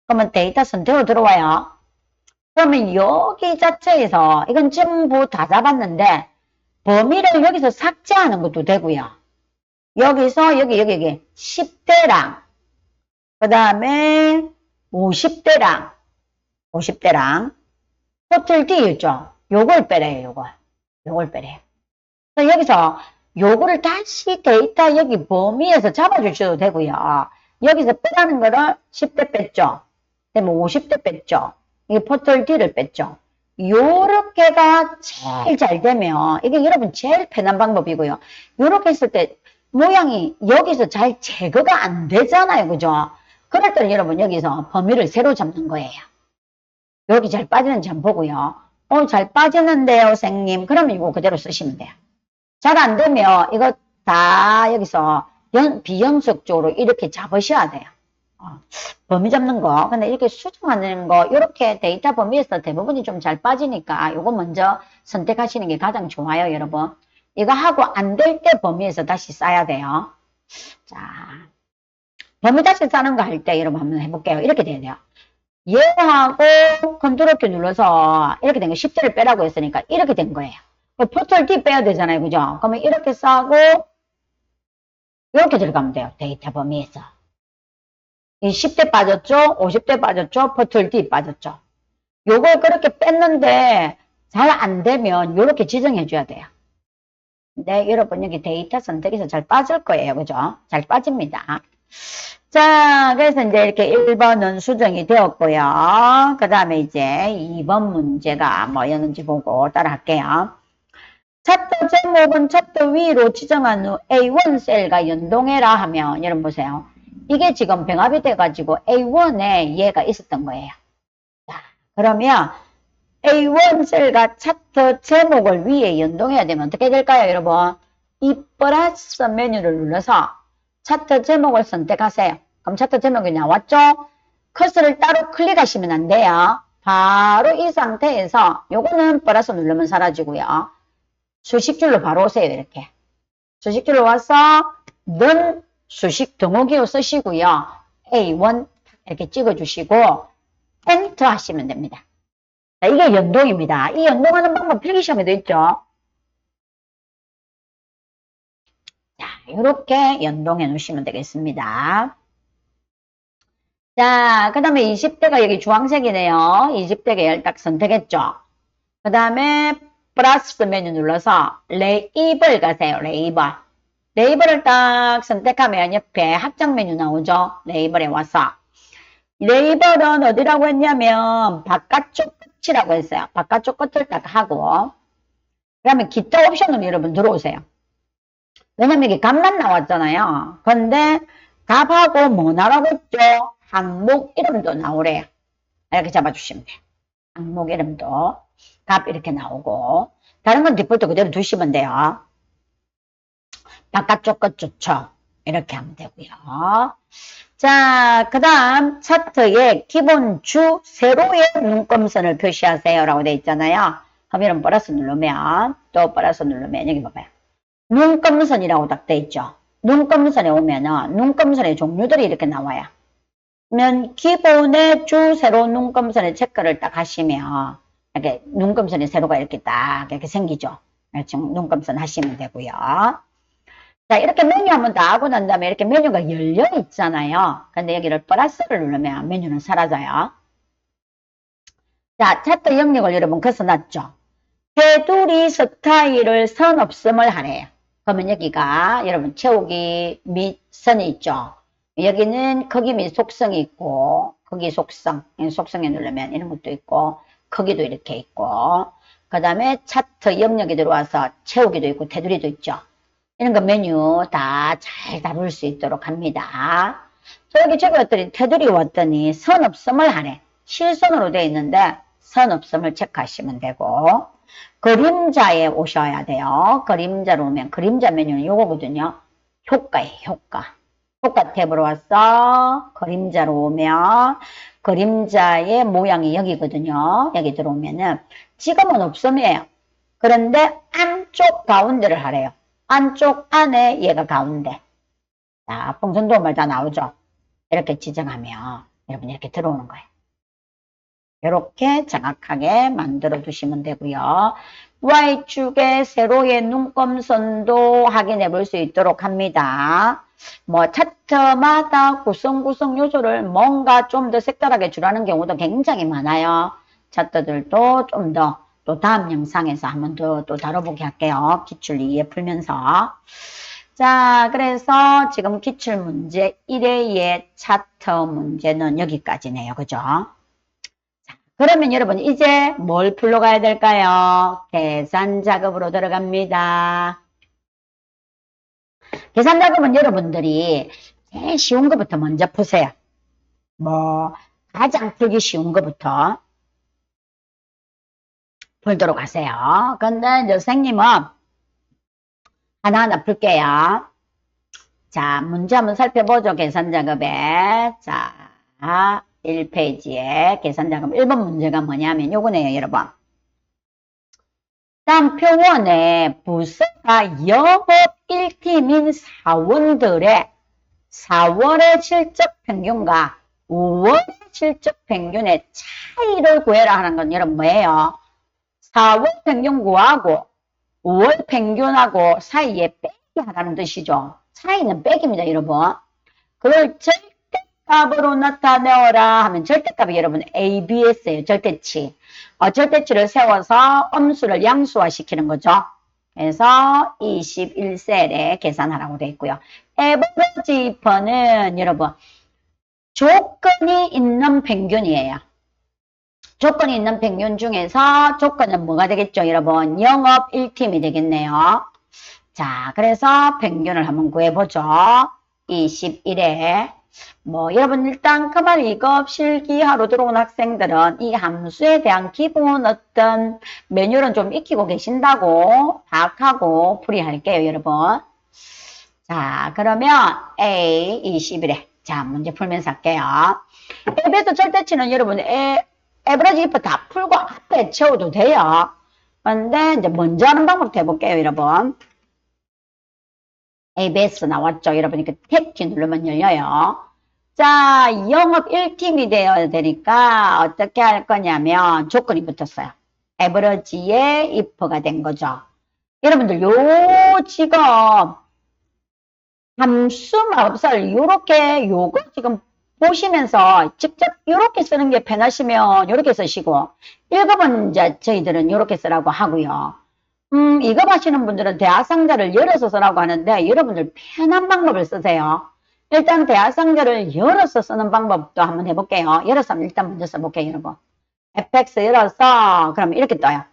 그러면 데이터 선택으로 들어와요. 그러면 여기 자체에서 이건 전부 다 잡았는데 범위를 여기서 삭제하는 것도 되고요. 여기서 여기 10대랑 그 다음에 50대랑 포틀 D 있죠. 요걸 빼래요. 요걸 빼래요. 그래서 여기서 요거를 다시 데이터 여기 범위에서 잡아주셔도 되고요. 여기서 빼라는 거를 10대 뺐죠. 그다음에 50대 뺐죠. 이게 포털 D를 뺐죠. 요렇게가 제일 잘 되면 이게 여러분 제일 편한 방법이고요. 요렇게 했을 때 모양이 여기서 잘 제거가 안 되잖아요. 그죠? 그럴 때는 여러분 여기서 범위를 새로 잡는 거예요. 여기 잘 빠지는지 한번 보고요. 잘 빠지는데요, 선생님. 그러면 이거 그대로 쓰시면 돼요. 잘 안 되면 이거 다 여기서 비연속적으로 이렇게 잡으셔야 돼요. 범위 잡는 거. 근데 이렇게 수정하는 거, 이렇게 데이터 범위에서 대부분이 좀 잘 빠지니까 이거 먼저 선택하시는 게 가장 좋아요, 여러분. 이거 하고 안 될 때 범위에서 다시 쌓아야 돼요. 자, 범위 다시 쌓는 거 할 때 여러분 한번 해볼게요. 이렇게 돼야 돼요. 얘하고 컨트롤 키 눌러서 이렇게 된 거 10대를 빼라고 했으니까 이렇게 된 거예요. 포털 D 빼야 되잖아요. 그죠? 그러면 이렇게 싸고 이렇게 들어가면 돼요. 데이터 범위에서. 이 10대 빠졌죠? 50대 빠졌죠? 포털 D 빠졌죠? 요걸 그렇게 뺐는데 잘 안 되면 이렇게 지정해 줘야 돼요. 네, 여러분 여기 데이터 선택에서 잘 빠질 거예요. 그죠? 잘 빠집니다. 자, 그래서 이제 이렇게 1번은 수정이 되었고요. 그 다음에 이제 2번 문제가 뭐였는지 보고 따라 할게요. 차트 제목은 차트 위로 지정한 후 A1 셀과 연동해라 하면 여러분 보세요. 이게 지금 병합이 돼가지고 A1에 얘가 있었던 거예요. 자, 그러면 A1 셀과 차트 제목을 위에 연동해야 되면 어떻게 될까요, 여러분? 이 플러스 메뉴를 눌러서 차트 제목을 선택하세요. 그럼 차트 제목이 나왔죠? 커서를 따로 클릭하시면 안 돼요. 바로 이 상태에서 요거는 플러스 누르면 사라지고요. 수식줄로 바로 오세요. 이렇게. 수식줄로 와서 는 수식 등호기호 쓰시고요. A1 이렇게 찍어주시고 엔터 하시면 됩니다. 자, 이게 연동입니다. 이 연동하는 방법 필기시험에도 있죠. 자, 이렇게 연동해 놓으시면 되겠습니다. 자, 그 다음에 20대가 여기 주황색이네요. 20대 계열 딱 선택했죠. 그 다음에 플러스 메뉴 눌러서 레이블 가세요. 레이블. 레이블을 딱 선택하면 옆에 합작 메뉴 나오죠. 레이블에 와서. 레이블은 어디라고 했냐면 바깥쪽 끝이라고 했어요. 바깥쪽 끝을 딱 하고 그러면 기타 옵션으로 여러분 들어오세요. 왜냐면 이게 값만 나왔잖아요. 근데 값하고 뭐 나라고 했죠? 항목 이름도 나오래요. 이렇게 잡아주시면 돼요. 항목 이름도 값 이렇게 나오고 다른 건 디폴트 그대로 두시면 돼요. 바깥쪽 끝 좋죠. 이렇게 하면 되고요. 자, 그 다음 차트에 기본 주 세로의 눈금선을 표시하세요 라고 되어 있잖아요. 그럼 이런 플러스 누르면 또 플러스 누르면 여기 봐봐요. 눈금선이라고 딱 되어 있죠. 눈금선에 오면은 눈금선의 종류들이 이렇게 나와요. 그러면 기본의 주 세로 눈금선의 체크를 딱 하시면 이렇게 눈금선의 세로가 이렇게 딱 이렇게 생기죠. 지금 눈금선 하시면 되고요. 자, 이렇게 메뉴 한번 다 하고 난 다음에 이렇게 메뉴가 열려 있잖아요. 근데 여기를 플러스를 누르면 메뉴는 사라져요. 자, 차트 영역을 여러분 거쳐놨죠. 테두리 스타일을 선 없음을 하래요. 그러면 여기가 여러분 채우기 및 선이 있죠. 여기는 크기 및 속성이 있고 크기 속성, 속성에 누르면 이런 것도 있고 크기도 이렇게 있고 그 다음에 차트 영역에 들어와서 채우기도 있고 테두리도 있죠. 이런 거 메뉴 다 잘 다룰 수 있도록 합니다. 저기 왔더니 테두리 왔더니 선 없음을 하네. 실선으로 되어 있는데 선 없음을 체크하시면 되고 그림자에 오셔야 돼요. 그림자로 오면 그림자 메뉴는 요거거든요. 효과예요. 효과. 효과 탭으로 와서 그림자로 오면 그림자의 모양이 여기거든요. 여기 들어오면은 지금은 없음이에요. 그런데 안쪽 가운데를 하래요. 안쪽 안에 얘가 가운데. 자, 풍선도말 다 나오죠. 이렇게 지정하면 여러분 이렇게 들어오는 거예요. 이렇게 정확하게 만들어 두시면 되고요. Y축의 세로의 눈금선도 확인해 볼 수 있도록 합니다. 뭐 차트마다 구성 요소를 뭔가 좀 더 색달하게 주라는 경우도 굉장히 많아요. 차트들도 좀 더 또 다음 영상에서 한번 더 또 다뤄보게 할게요. 기출 2에 풀면서. 자, 그래서 지금 기출 문제 1회의 차트 문제는 여기까지네요. 그죠? 자, 그러면 여러분 이제 뭘 풀러 가야 될까요? 계산 작업으로 들어갑니다. 계산 작업은 여러분들이 제일 쉬운 것부터 먼저 푸세요. 뭐 가장 풀기 쉬운 것부터 풀도록 하세요. 근데 이제 선생님은 하나하나 풀게요. 자, 문제 한번 살펴보죠. 계산 작업에. 자, 1페이지에 계산 작업 1번 문제가 뭐냐면 요거네요, 여러분. 다음 표원에 부서가 영업 1팀인 사원들의 4월의 실적 평균과 5월의 실적 평균의 차이를 구해라 하는 건 여러분 뭐예요? 4월 평균 구하고 5월 평균하고 사이에 빼기 하라는 뜻이죠. 차이는 빼기입니다, 여러분. 그걸 절대값으로 나타내어라 하면 절대값이 여러분 ABS예요. 절대치. 절대치를 세워서 음수를 양수화 시키는 거죠. 그래서 21셀에 계산하라고 되어 있고요. 에버리지 if는 여러분 조건이 있는 평균이에요. 조건이 있는 평균 중에서 조건은 뭐가 되겠죠, 여러분? 영업 1팀이 되겠네요. 자, 그래서 평균을 한번 구해보죠. 21에 뭐 여러분 일단 그만 이급 실기하러 들어온 학생들은 이 함수에 대한 기본 어떤 매뉴얼은 좀 익히고 계신다고 파악하고 풀이할게요, 여러분. 자, 그러면 A 21에 자, 문제 풀면서 할게요. 에베스 절대치는 여러분 에버리지 if 다 풀고 앞에 채워도 돼요. 근데 이제 먼저 하는 방법 해볼게요, 여러분. ABS 나왔죠? 여러분 이렇게 탭키 누르면 열려요. 자, 영업 1팀이 되어야 되니까 어떻게 할 거냐면 조건이 붙었어요. 에버리지에 if가 된 거죠. 여러분들 요 지금 함수 마법사를 요렇게 요거 지금 보시면서 직접 이렇게 쓰는 게 편하시면 이렇게 쓰시고 1급은 이제 저희들은 이렇게 쓰라고 하고요. 2급 하시는 분들은 대하상자를 열어서 쓰라고 하는데 여러분들 편한 방법을 쓰세요. 일단 대하상자를 열어서 쓰는 방법도 한번 해볼게요. 열어서 일단 먼저 써볼게요, 여러분. fx 열어서 그럼 이렇게 떠요.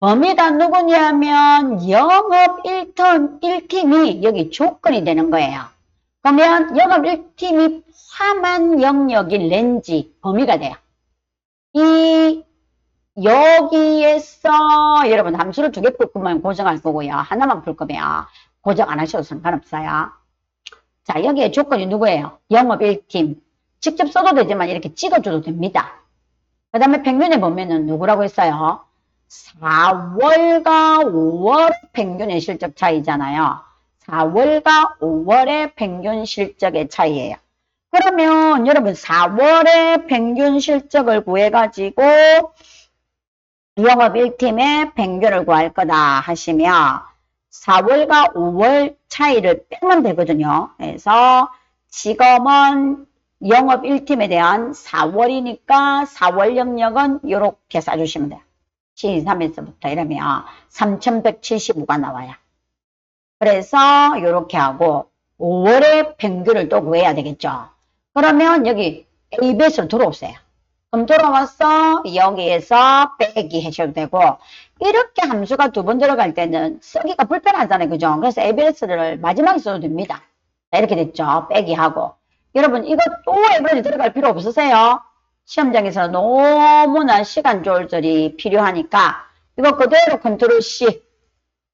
범위가 누구냐면 영업 1팀이 여기 조건이 되는 거예요. 그러면 영업 1팀이 포함한 영역이 렌지 범위가 돼요. 여기에서 여러분 함수를 2개 풀 거면 고정할 거고요. 하나만 풀 거면 고정 안 하셔도 상관없어요. 자, 여기에 조건이 누구예요? 영업 1팀. 직접 써도 되지만 이렇게 찍어줘도 됩니다. 그 다음에 평균에 보면은 누구라고 했어요? 4월과 5월 평균의 실적 차이잖아요. 4월과 5월의 평균 실적의 차이예요. 그러면 여러분 4월의 평균 실적을 구해가지고 영업 1팀의 평균을 구할 거다 하시면 4월과 5월 차이를 빼면 되거든요. 그래서 지금은 영업 1팀에 대한 4월이니까 4월 영역은 이렇게 써주시면 돼요. 73에서부터 이러면 3175가 나와요. 그래서 이렇게 하고 5월의 평균을 또 구해야 되겠죠. 그러면 여기 ABS로 들어오세요. 그럼 돌아와서 여기에서 빼기 하셔도 되고 이렇게 함수가 2번 들어갈 때는 쓰기가 불편하잖아요. 그죠? 그래서 ABS를 마지막에 써도 됩니다. 이렇게 됐죠. 빼기 하고 여러분 이거 또 에버리지 들어갈 필요 없으세요? 시험장에서 너무나 시간 조절이 필요하니까 이거 그대로 컨트롤 C,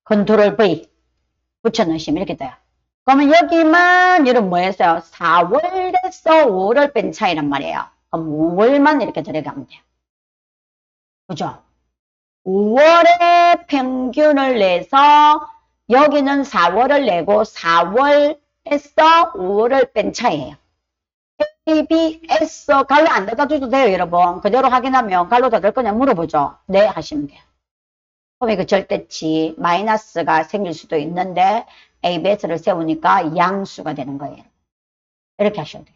컨트롤 V 붙여넣으시면 이렇게 돼요. 그러면 여기만 여러분 뭐 했어요? 4월에서 5월을 뺀 차이란 말이에요. 그럼 5월만 이렇게 들어가면 돼요. 그죠? 5월의 평균을 내서 여기는 4월을 내고 4월에서 5월을 뺀 차이예요. ABS 갈로 안 닫아줘도 돼요, 여러분. 그대로 확인하면 갈로 닫을 거냐 물어보죠. 네, 하시면 돼요. 그럼 이거 절대치 마이너스가 생길 수도 있는데 ABS를 세우니까 양수가 되는 거예요. 이렇게 하셔도 돼요.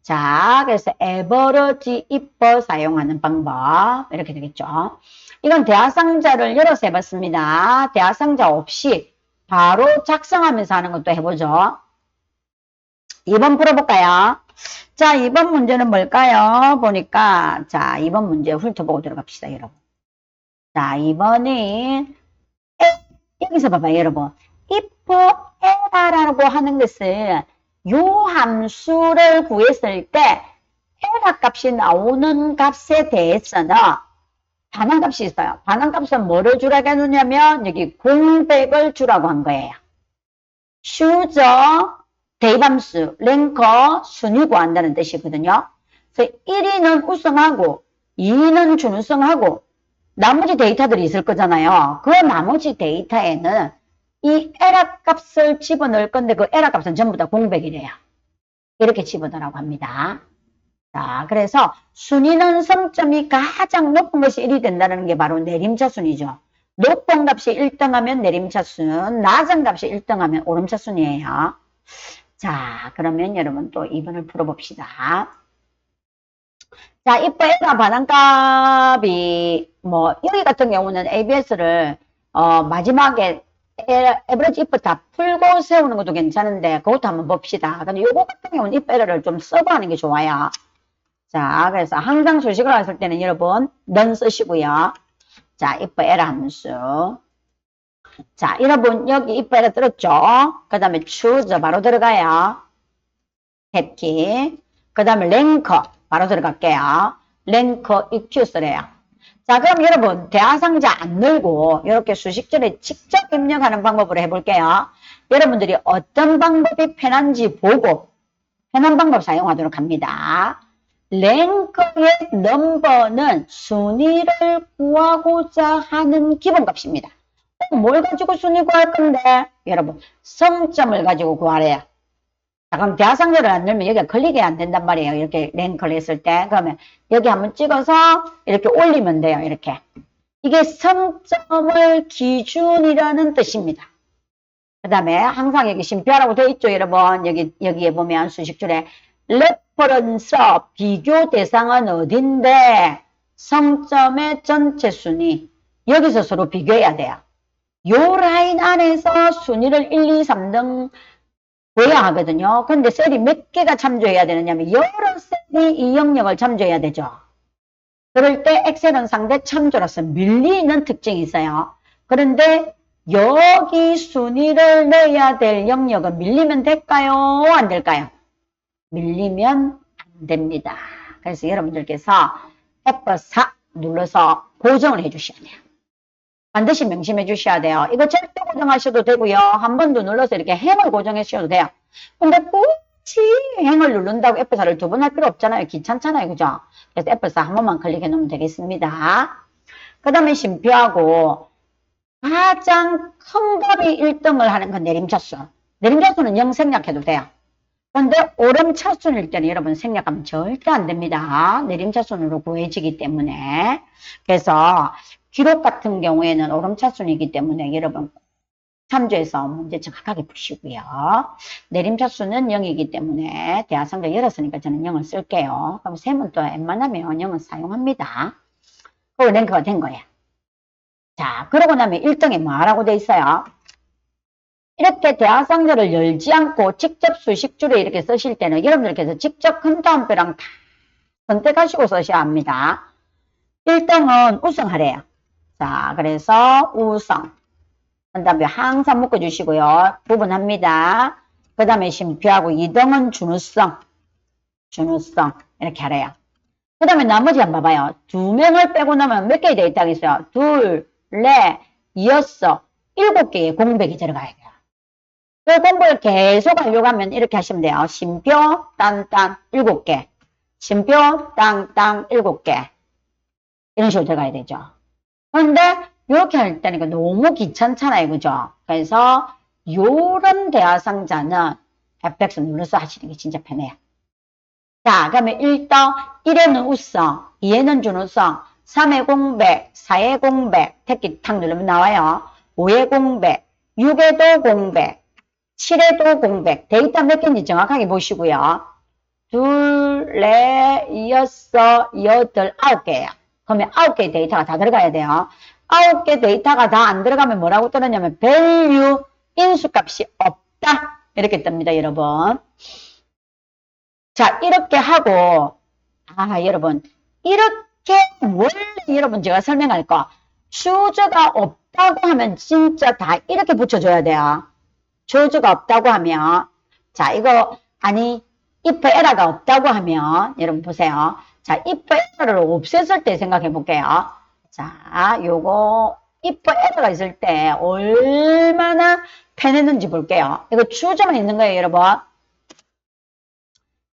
자, 그래서 에버러지 입법 사용하는 방법 이렇게 되겠죠. 이건 대하상자를 열어서 해봤습니다. 대하상자 없이 바로 작성하면서 하는 것도 해보죠. 2번 풀어볼까요? 자, 2번 문제는 뭘까요? 보니까 자, 2번 문제 훑어보고 들어갑시다, 여러분. 자, 2번은 여기서 봐봐요, 여러분. if 에라라고 하는 것은 요 함수를 구했을 때 에라 값이 나오는 값에 대해서는 반환값이 있어요. 반환값은 뭐를 주라고 해놓냐면 여기 공백을 주라고 한 거예요. 슈저 대입함수, 랭커, 순위 구한다는 뜻이거든요. 그래서 1위는 우승하고 2위는 준우승하고 나머지 데이터들이 있을 거잖아요. 그 나머지 데이터에는 이 에라 값을 집어넣을 건데 그 에라 값은 전부 다 공백이래요. 이렇게 집어넣으라고 합니다. 자, 그래서 순위는 성점이 가장 높은 것이 1이 된다는 게 바로 내림차순이죠. 높은 값이 1등하면 내림차순, 낮은 값이 1등하면 오름차순이에요. 자, 그러면 여러분 또 2번을 풀어봅시다. 자, if 에라 반환값이 뭐 여기 같은 경우는 ABS를 마지막에 에버리지 if 다 풀고 세우는 것도 괜찮은데 그것도 한번 봅시다. 근데 요거 같은 경우는 if 에러를 좀 써고 하는 게 좋아요. 자, 그래서 항상 수식을 하실 때는 여러분 넌 쓰시고요. 자, if 에러 함수. 자, 여러분 여기 if 에러 들었죠? 그 다음에 choose 바로 들어가요. 탭키. 그 다음에 랭커 바로 들어갈게요. 랭커 EQ 쓰래요. 자, 그럼 여러분 대하상자 안 늘고 이렇게 수식절에 직접 입력하는 방법으로 해볼게요. 여러분들이 어떤 방법이 편한지 보고 편한 방법 사용하도록 합니다. 랭커의 넘버는 순위를 구하고자 하는 기본값입니다. 뭘 가지고 순위 구할 건데? 여러분 성점을 가지고 구하래요. 자, 그럼 대하상자를 안 넣으면 여기가 클릭이 안 된단 말이에요. 이렇게 랭크를 했을 때. 그러면 여기 한번 찍어서 이렇게 올리면 돼요. 이렇게. 이게 성점을 기준이라는 뜻입니다. 그 다음에 항상 여기 심표하라고 되어 있죠. 여러분. 여기에 보면 수식줄에 레퍼런스 비교 대상은 어딘데 성점의 전체 순위 여기서 서로 비교해야 돼요. 요 라인 안에서 순위를 1, 2, 3등 보여야 하거든요. 근데 셀이 몇 개가 참조해야 되느냐면 여러 셀이 이 영역을 참조해야 되죠. 그럴 때 엑셀은 상대 참조로서 밀리는 특징이 있어요. 그런데 여기 순위를 넣어야 될 영역은 밀리면 될까요? 안 될까요? 밀리면 안 됩니다. 그래서 여러분들께서 F4 눌러서 고정을 해주셔야 돼요. 반드시 명심해 주셔야 돼요. 이거 절대 고정하셔도 되고요. 한 번 더 눌러서 이렇게 행을 고정해 주셔도 돼요. 근데 굳이 행을 누른다고 F4를 두 번 할 필요 없잖아요. 귀찮잖아요. 그죠? 그래서 F4 한 번만 클릭해 놓으면 되겠습니다. 그 다음에 심표하고 가장 큰 값이 1등을 하는 건 내림차수. 내림차수는 0 생략해도 돼요. 근데 오름차순일 때는 여러분 생략하면 절대 안 됩니다. 내림차순으로 구해지기 때문에. 그래서 기록 같은 경우에는 오름차순이기 때문에 여러분 참조해서 문제 정확하게 푸시고요. 내림차수는 0이기 때문에 대하상자 열었으니까 저는 0을 쓸게요. 그럼 셈은 또 웬만하면 0을 사용합니다. 그리고 랭크가 된 거예요. 자, 그러고 나면 1등에 뭐라고 돼 있어요? 이렇게 대하상자를 열지 않고 직접 수식줄에 이렇게 쓰실 때는 여러분들께서 직접 큰 다음표랑 다 선택하시고 쓰셔야 합니다. 1등은 우승하래요. 자, 그래서 우승. 그 다음에 항상 묶어주시고요. 구분합니다. 그 다음에 심표하고 2등은 준우성. 준우성. 이렇게 하래요. 그 다음에 나머지 한번 봐봐요. 2명을 빼고 나면 몇 개의 데이터가 있어요? 2, 4, 6, 7개의 공백이 들어가야 돼요. 그 공부를 계속 하려고 하면 이렇게 하시면 돼요. 심표, 땅땅, 7개. 심표, 땅땅, 7개. 이런 식으로 들어가야 되죠. 그런데 이렇게 할 때는 너무 귀찮잖아요. 그죠? 그래서 요런 대하상자는 FX 눌러서 하시는 게 진짜 편해요. 자, 그러면 1등, 1에는 우성, 2에는 준우성, 3의 공백, 4의 공백, 택기 탁 누르면 나와요. 5의 공백, 6에도 공백, 7에도 공백. 데이터 몇 개인지 정확하게 보시고요. 2, 4, 6, 8, 9개예요. 그러면 9개의 데이터가 다 들어가야 돼요. 9개 데이터가 다 안 들어가면 뭐라고 뜨느냐면 value 인수값이 없다. 이렇게 뜹니다, 여러분. 자, 이렇게 하고 여러분 이렇게 원래 여러분 제가 설명할 거 주어가 없다고 하면 진짜 다 이렇게 붙여줘야 돼요. 주어가 없다고 하면 자, 이거 아니 if error가 없다고 하면 여러분 보세요. 자, if error를 없앴을 때 생각해 볼게요. 자, 요거 if error가 있을 때 얼마나 편했는지 볼게요. 이거 주어만 있는 거예요, 여러분.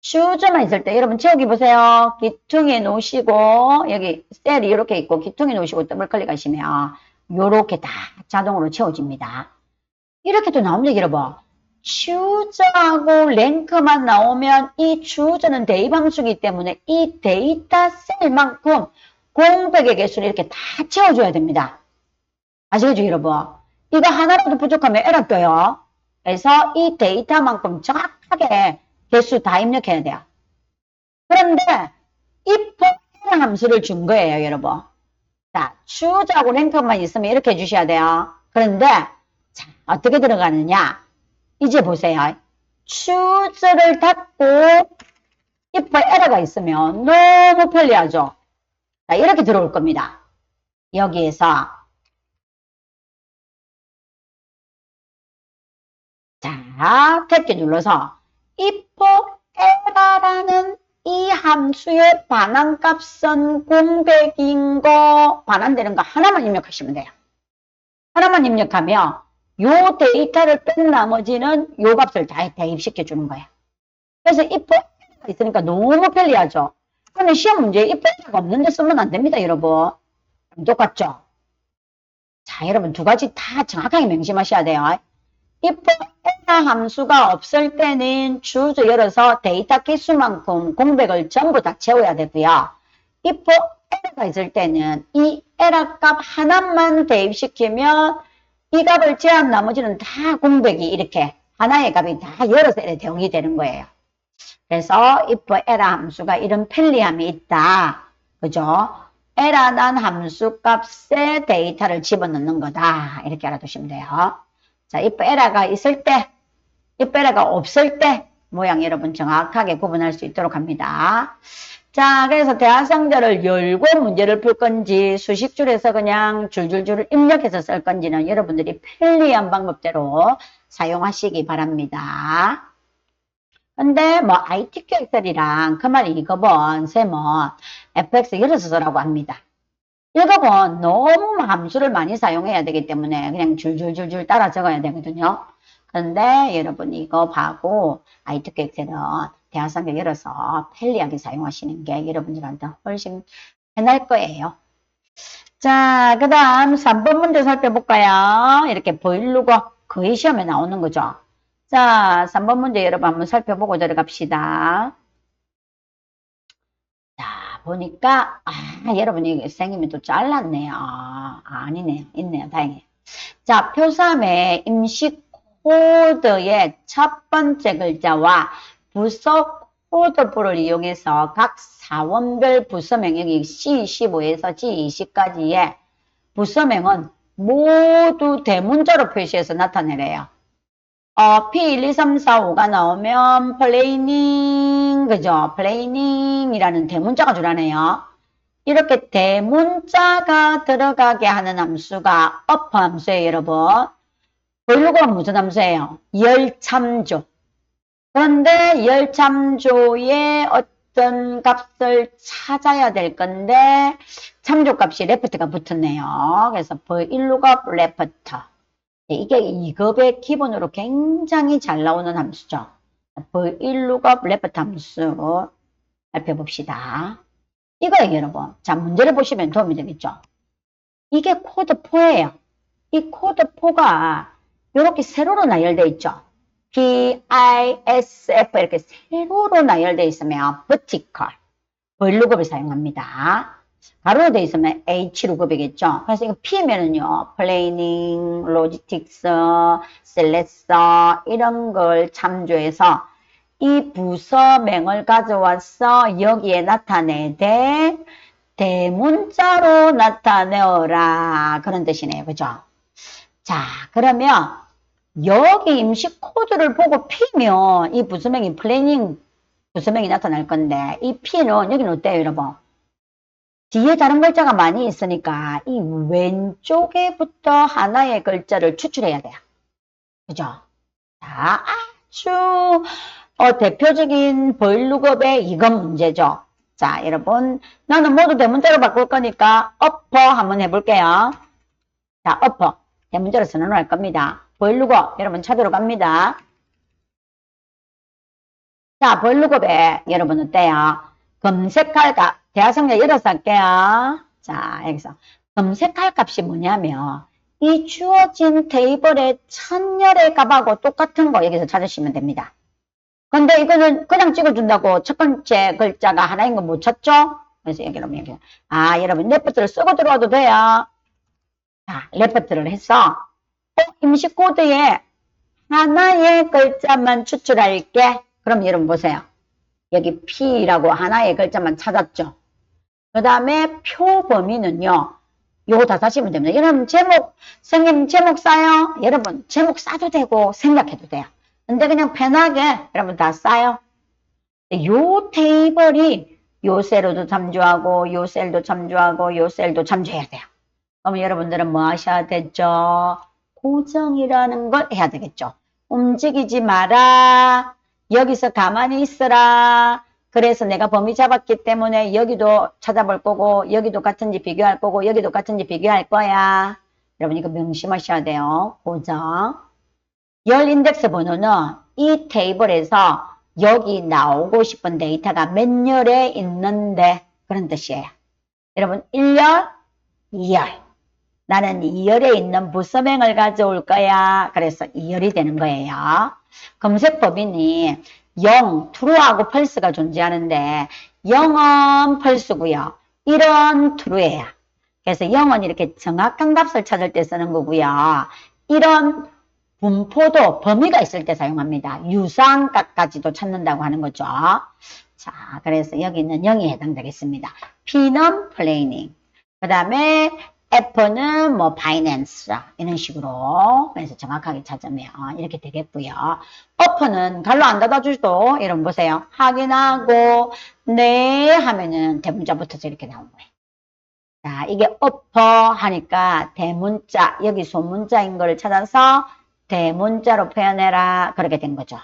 주어만 있을 때 여러분 채우기 보세요. 기퉁에 놓으시고 여기 셀이 이렇게 있고 기퉁에 놓으시고 더블 클릭하시면 요렇게 다 자동으로 채워집니다. 이렇게도 나옵니다, 여러분. 주저하고 랭크만 나오면 이 주저는 대입함수이기 때문에 이 데이터 셀만큼 공백의 개수를 이렇게 다 채워줘야 됩니다. 아시겠죠, 여러분? 이거 하나라도 부족하면 에러 떠요. 그래서 이 데이터만큼 정확하게 개수 다 입력해야 돼요. 그런데 if error 함수를 준 거예요, 여러분. 자, 주저하고 랭크만 있으면 이렇게 해주셔야 돼요. 그런데 자, 어떻게 들어가느냐? 이제 보세요. 추저를 닫고 if error가 있으면 너무 편리하죠. 자, 이렇게 들어올 겁니다. 여기에서 자, 탭키 눌러서 if error라는 이 함수의 반환값은 공백인 거, 반환되는 거 하나만 입력하시면 돼요. 하나만 입력하면 요 데이터를 뺀 나머지는 요 값을 다 대입시켜 주는 거예요. 그래서 if error가 있으니까 너무 편리하죠. 그런데 시험 문제에 if error가 없는데 쓰면 안 됩니다, 여러분. 똑같죠? 자, 여러분 두 가지 다 정확하게 명심하셔야 돼요. if error 함수가 없을 때는 주저 열어서 데이터 개수만큼 공백을 전부 다 채워야 되고요. if error가 있을 때는 이 error 값 하나만 대입시키면 이 값을 제한 나머지는 다 공백이 이렇게 하나의 값이 다 여러 셀에 대응이 되는 거예요. 그래서 if 에라 함수가 이런 편리함이 있다. 그죠? 에라란 함수 값에 데이터를 집어넣는 거다. 이렇게 알아두시면 돼요. 자, if 에라가 있을 때, if 에라가 없을 때 모양 여러분 정확하게 구분할 수 있도록 합니다. 자, 그래서 대화상자를 열고 문제를 풀 건지 수식줄에서 그냥 줄줄줄 입력해서 쓸 건지는 여러분들이 편리한 방법대로 사용하시기 바랍니다. 근데 뭐 ITQ 엑셀이랑 그 말이 이거본 쌤은 FX 열어서 쓰라고 합니다. 이거본 너무 함수를 많이 사용해야 되기 때문에 그냥 줄줄줄줄 따라 적어야 되거든요. 근데 여러분 이거 봐고 ITQ 엑셀은 대화상자 열어서 편리하게 사용하시는 게 여러분들한테 훨씬 편할 거예요. 자, 그 다음 3번 문제 살펴볼까요? 이렇게 보일루고 거의 시험에 나오는 거죠. 자, 3번 문제 여러분 한번 살펴보고 들어갑시다. 자, 보니까, 여러분이 선생님이 또 잘랐네요. 아니네요. 있네요. 다행이에요. 자, 표3의 임시 코드의 첫 번째 글자와 부서 코드부를 이용해서 각 사원별 부서명, 여기 C15에서 G20까지의 부서명은 모두 대문자로 표시해서 나타내래요. P1, 2, 3, 4, 5가 나오면 플레이닝, 그죠? 플레이닝이라는 대문자가 주라네요. 이렇게 대문자가 들어가게 하는 함수가 upper 함수예요, 여러분. 보일루가 무슨 함수예요? 열참조. 그런데 열참조의 어떤 값을 찾아야 될 건데 참조값이 레프트가 붙었네요. 그래서 보일루가 레프트. 이게 2급의 기본으로 굉장히 잘 나오는 함수죠. 보일루가 레프트 함수 살펴봅시다. 이거예요, 여러분. 자, 문제를 보시면 도움이 되겠죠. 이게 코드 4예요. 이 코드 4가 이렇게 세로로 나열되어 있죠. P, I, S, F 이렇게 세로로 나열되어 있으면 vertical, 보일루급을 사용합니다. 가로로 되어 있으면 H루급이겠죠. 그래서 이거 P면은요, 플레이닝, 로지틱스, 셀렉서 이런 걸 참조해서 이 부서명을 가져와서 여기에 나타내되 대문자로 나타내어라 그런 뜻이네요. 그죠? 자, 그러면 여기 임시 코드를 보고 P면 이 부서명이 플레이닝 부서명이 나타날 건데 이 P는 여기는 어때요, 여러분? 뒤에 다른 글자가 많이 있으니까 이 왼쪽에부터 하나의 글자를 추출해야 돼요. 그죠? 자, 아주 대표적인 보일루급의 이건 문제죠. 자, 여러분 나는 모두 대문자로 바꿀 거니까 upper 한번 해볼게요. 자, upper 대문자로 선언할 겁니다. 보일루급 여러분 찾으러 갑니다. 자, 보일루급에 여러분 어때요? 검색할 값 대화성자 열어서 할게요. 자, 여기서 검색할 값이 뭐냐면 이 주어진 테이블의 천열의 값하고 똑같은 거 여기서 찾으시면 됩니다. 근데 이거는 그냥 찍어준다고 첫 번째 글자가 하나인 거 못 찾죠? 그래서 여러분 여러분 레프트를 쓰고 들어와도 돼요. 자, 레프트를 해서 임시 코드에 하나의 글자만 추출할게. 그럼 여러분 보세요. 여기 P라고 하나의 글자만 찾았죠. 그 다음에 표 범위는요. 요거 다 사시면 됩니다. 여러분 제목, 선생님 제목 싸요? 여러분 제목 싸도 되고 생략해도 돼요. 근데 그냥 편하게 여러분 다 싸요. 요 테이블이 요 셀도 참조하고 요 셀도 참조하고 요 셀도 참조해야 돼요. 그럼 여러분들은 뭐 하셔야 되죠? 고정이라는 걸 해야 되겠죠. 움직이지 마라. 여기서 가만히 있으라. 그래서 내가 범위 잡았기 때문에 여기도 찾아볼 거고 여기도 같은지 비교할 거고 여기도 같은지 비교할 거야. 여러분 이거 명심하셔야 돼요. 고정. 열 인덱스 번호는 이 테이블에서 여기 나오고 싶은 데이터가 몇 열에 있는데 그런 뜻이에요. 여러분 1열, 2열. 나는 2열에 있는 부서명을 가져올 거야. 그래서 2열이 되는 거예요. 검색 범위는 0, true하고 false가 존재하는데 0은 false고요. 1은 true예요. 그래서 0은 이렇게 정확한 값을 찾을 때 쓰는 거고요. 1은 분포도 범위가 있을 때 사용합니다. 유사한값까지도 찾는다고 하는 거죠. 자, 그래서 여기는 0이 해당되겠습니다. P는 플레이닝. 그 다음에 F는 뭐 바이낸스 이런 식으로 그래서 정확하게 찾으면 이렇게 되겠고요. 어퍼는 갈로 안 닫아주도 이런 보세요. 확인하고 네 하면은 대문자 붙어서 이렇게 나온 거예요. 자, 이게 어퍼 하니까 대문자 여기 소문자인 걸 찾아서 대문자로 표현해라 그렇게 된 거죠.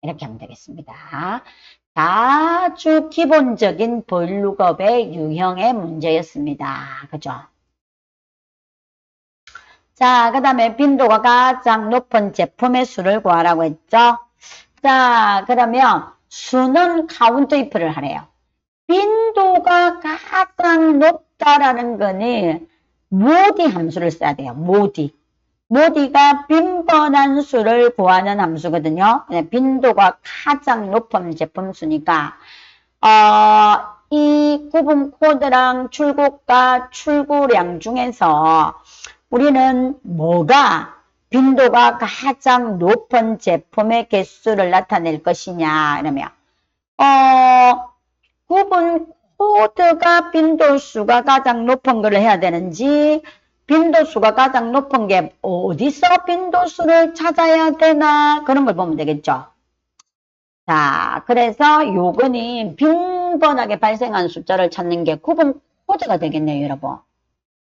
이렇게 하면 되겠습니다. 아주 기본적인 보일룩업의 유형의 문제였습니다. 그죠? 자, 그 다음에 빈도가 가장 높은 제품의 수를 구하라고 했죠? 자, 그러면 수는 카운트 if를 하래요. 빈도가 가장 높다라는 거는 모디 함수를 써야 돼요. 모디. 모디가 빈번한 수를 구하는 함수거든요. 빈도가 가장 높은 제품 수니까 이 구분 코드랑 출고가 출고량 중에서 우리는 뭐가 빈도가 가장 높은 제품의 개수를 나타낼 것이냐 이러면 구분 코드가 빈도수가 가장 높은 걸 해야 되는지 빈도수가 가장 높은 게 어디서 빈도수를 찾아야 되나 그런 걸 보면 되겠죠. 자, 그래서 요거는 빈번하게 발생한 숫자를 찾는 게 구분 코드가 되겠네요, 여러분.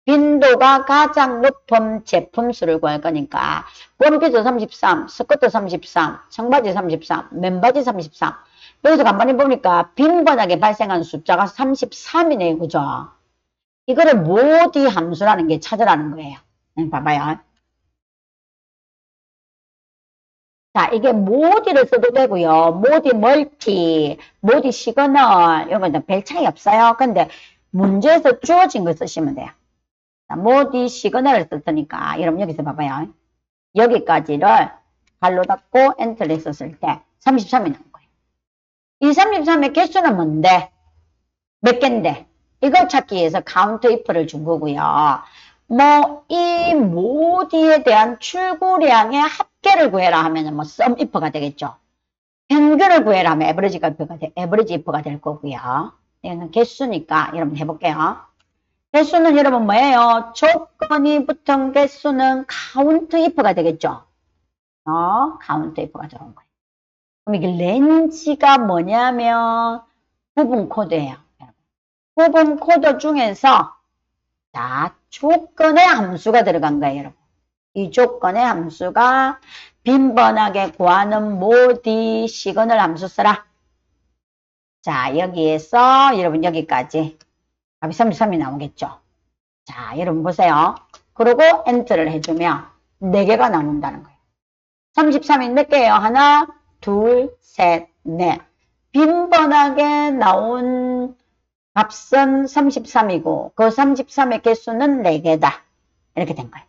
빈도가 가장 높은 제품 수를 구할 거니까 원피스 33, 스커트 33, 청바지 33, 맨바지 33 여기서 간만에 보니까 빈번하게 발생한 숫자가 33이네요, 그죠? 이거를 모디 함수라는 게 찾으라는 거예요. 봐봐요. 자, 이게 모디를 써도 되고요. 모디 멀티, 모디 시그널, 이런 건 별 차이 없어요. 근데 문제에서 주어진 거 쓰시면 돼요. 자, 모디 시그널을 썼으니까, 여러분 여기서 봐봐요. 여기까지를 갈로 닫고 엔터를 했었을 때 33이 나온 거예요. 이 33의 개수는 뭔데? 몇 개인데? 이걸 찾기 위해서 카운트 if를 준 거고요. 뭐 이 모디에 대한 출고량의 합계를 구해라 하면은 뭐 sum if가 되겠죠. 평균을 구해라 하면 average if가 될 거고요. 이거는 개수니까 여러분 해볼게요. 개수는 여러분 뭐예요? 조건이 붙은 개수는 카운트 if가 되겠죠. 카운트 if가 들어온 거예요. 그럼 이게 렌지가 뭐냐면 구분 코드예요. 구분 코드 중에서 자, 조건의 함수가 들어간 거예요, 여러분. 이 조건의 함수가 빈번하게 구하는 모디 시그널 함수 써라. 자, 여기에서 여러분 여기까지 답이 33이 나오겠죠. 자, 여러분 보세요. 그리고 엔터를 해주면 4개가 나온다는 거예요. 33이 몇 개예요? 하나, 둘, 셋, 넷. 빈번하게 나온 값은 33이고 그 33의 개수는 4개다. 이렇게 된 거예요.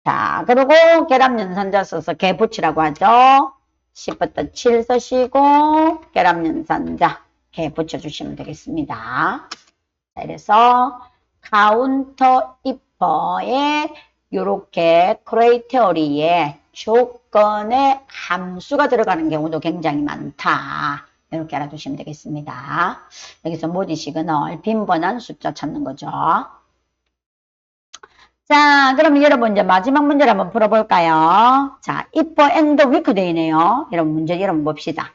자, 그리고 결합연산자 써서 개 붙이라고 하죠. 10부터 7 쓰시고 결합연산자 개 붙여주시면 되겠습니다. 자, 이래서 카운터 이퍼에 요렇게 크라이테리에 조건의 함수가 들어가는 경우도 굉장히 많다. 이렇게 알아두시면 되겠습니다. 여기서 모디 시그널 빈번한 숫자 찾는 거죠. 자, 그러면 여러분 이제 마지막 문제를 한번 풀어볼까요? 자, if and weekday네요. 여러분 문제 여러분 봅시다.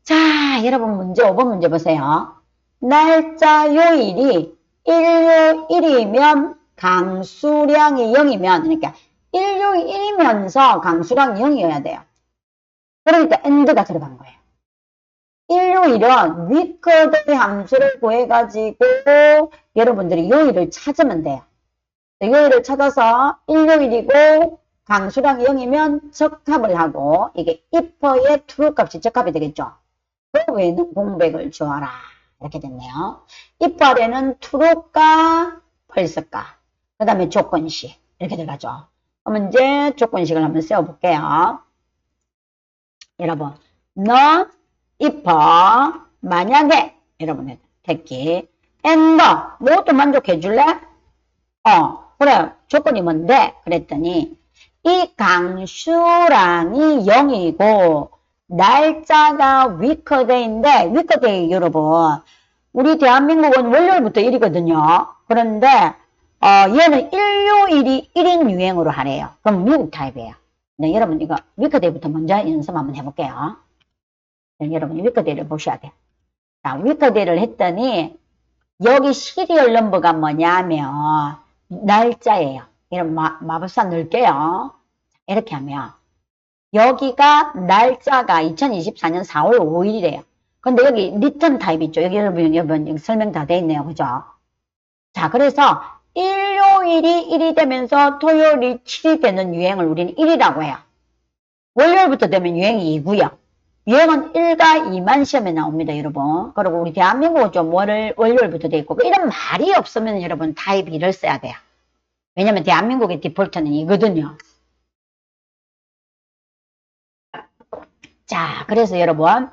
자, 여러분 문제 5번 문제 보세요. 날짜 요일이 일요일이면 강수량이 0이면 그러니까 일요일이면서 강수량이 0이어야 돼요. 그러니까 and가 들어간 거예요. 일요일은 weekday 함수를 구해가지고 여러분들이 요일을 찾으면 돼요. 요일을 찾아서 일요일이고 강수량이 0이면 적합을 하고 이게 if의 true 값이 적합이 되겠죠. 그 외에는 공백을 주어라. 이렇게 됐네요. if 아래는 true가 false가 그 다음에 조건식 이렇게 들어가죠. 그럼 이제 조건식을 한번 세워볼게요. 여러분 너 if 만약에 여러분의 택기 and 모두 만족해 줄래? 그래, 조건이 뭔데? 그랬더니, 이 강수량이 0이고, 날짜가 위크데이인데, 위크데이 여러분, 우리 대한민국은 월요일부터 1이거든요. 그런데, 얘는 일요일이 1인 유행으로 하래요. 그럼 미국 타입이에요. 네, 여러분, 이거 위크데이부터 먼저 연습 한번 해볼게요. 네, 여러분, 위크데이를 보셔야 돼요. 자, 위크데이를 했더니, 여기 시리얼 넘버가 뭐냐면, 날짜예요. 이런 마법사 넣을게요. 이렇게 하면 여기가 날짜가 2024년 4월 5일이래요. 근데 여기 리턴 타입 있죠. 여기 여러분 설명 다 돼 있네요. 그죠? 자, 그래서 일요일이 1이 되면서 토요일이 7이 되는 유행을 우리는 1이라고 해요. 월요일부터 되면 유행이 2고요. 유행은 1과 2만 시험에 나옵니다, 여러분. 그리고 우리 대한민국은 좀 월요일부터 돼 있고 이런 말이 없으면 여러분 타입 2를 써야 돼요. 왜냐면 대한민국의 디폴트는 이거든요. 자, 그래서 여러분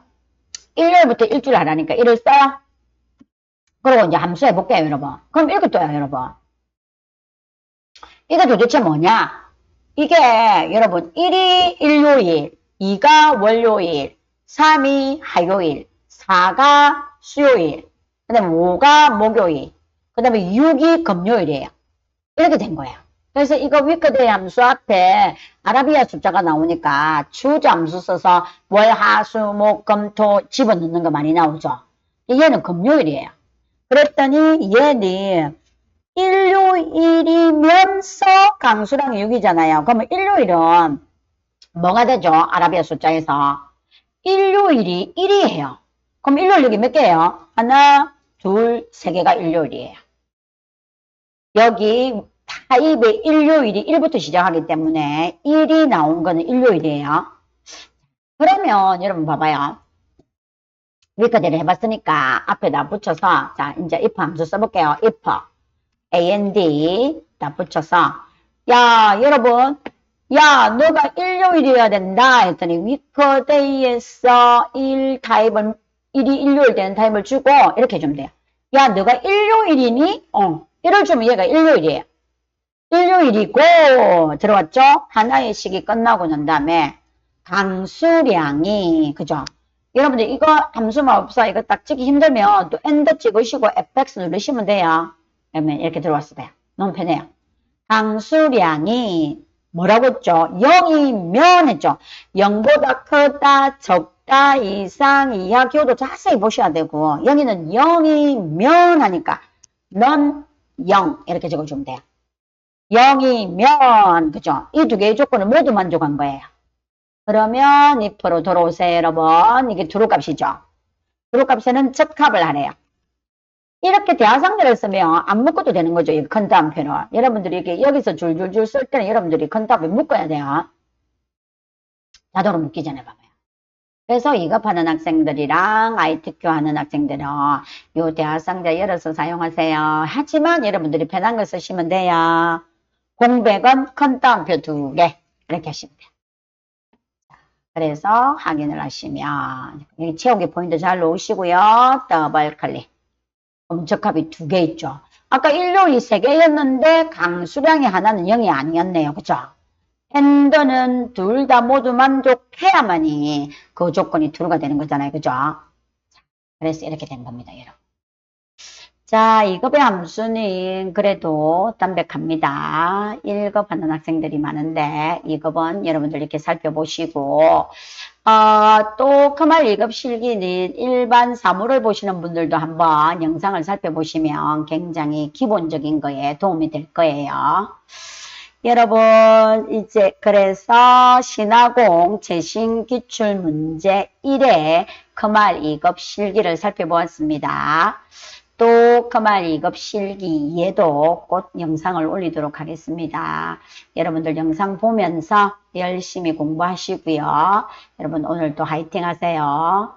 일요일부터 일주일 하라니까 1을 써요. 그리고 이제 함수 해볼게요, 여러분. 그럼 이것도요, 여러분. 이게 도대체 뭐냐? 이게 여러분 1이 일요일, 2가 월요일, 3이 화요일, 4가 수요일, 그 다음에 5가 목요일, 그 다음에 6이 금요일이에요. 이렇게 된 거예요. 그래서 이거 위크데이 함수 앞에 아라비아 숫자가 나오니까 주저 함수 써서 월, 화, 수, 목, 금, 토 집어넣는 거 많이 나오죠. 얘는 금요일이에요. 그랬더니 얘는 일요일이면서 강수량이 6이잖아요. 그러면 일요일은 뭐가 되죠? 아라비아 숫자에서. 일요일이 1이에요. 그럼 일요일 여기 몇 개예요? 하나, 둘, 세 개가 일요일이에요. 여기 타입의 일요일이 1부터 시작하기 때문에 1이 나온 거는 일요일이에요. 그러면 여러분 봐봐요. 위크데이를 해봤으니까 앞에다 붙여서 자 이제 if 함수 써볼게요. if and 다 붙여서 야 여러분 야 너가 일요일이어야 된다 했더니 위크데이에서 1 타입을 1이 일요일 되는 타입을 주고 이렇게 해주면 돼요. 야 너가 일요일이니? 이럴 주면 얘가 일요일이에요. 일요일이고 들어왔죠? 하나의 식이 끝나고 난 다음에 강수량이 그죠? 여러분들 이거 함수만 없어 이거 딱 찍기 힘들면 또 엔더 찍으시고 fx 누르시면 돼요. 그러면 이렇게 들어왔을 때 너무 편해요. 강수량이 뭐라고 했죠? 0이면 했죠? 0보다 크다, 적다, 이상, 이하, 기호도 자세히 보셔야 되고 여기는 0이면 하니까 넌 0 이렇게 적어주면 돼요. 0이면 그죠? 이 두 개의 조건을 모두 만족한 거예요. 그러면 if로 돌아오세요, 여러분. 이게 true 값이죠. true 값에는 접합을 하래요. 이렇게 대하상대를 쓰면 안 묶어도 되는 거죠. 이 큰 다음 표현을. 여러분들이 이렇게 여기서 줄줄줄 쓸 때는 여러분들이 큰 다음에 묶어야 돼요. 자동으로 묶기 전에 봐봐요. 그래서 이급하는 학생들이랑 ITQ 하는 학생들은 요 대하상대 열어서 사용하세요. 하지만 여러분들이 편한 거 쓰시면 돼요. 공백은 큰 따옴표 2개 이렇게 하시면 돼요. 그래서 확인을 하시면 여기 채우기 포인트 잘 놓으시고요. 더블 클릭. 그럼 적합이 2개 있죠. 아까 일요일이 3개였는데 강수량이 하나는 0이 아니었네요. 그죠? 핸드는 둘 다 모두 만족해야만이 그 조건이 true가 되는 거잖아요. 그죠? 그래서 이렇게 된 겁니다. 여러분. 자, 2급의 함수는 그래도 담백합니다. 1급 하는 학생들이 많은데 2급은 여러분들 이렇게 살펴보시고 또 그말 2급 실기는 일반 사물을 보시는 분들도 한번 영상을 살펴보시면 굉장히 기본적인 거에 도움이 될 거예요. 여러분 이제 그래서 신화공 재신 기출 문제 1의 그말 2급 실기를 살펴보았습니다. 또 그말 2급 실기 2에도 곧 영상을 올리도록 하겠습니다. 여러분들 영상 보면서 열심히 공부하시고요. 여러분 오늘도 화이팅 하세요.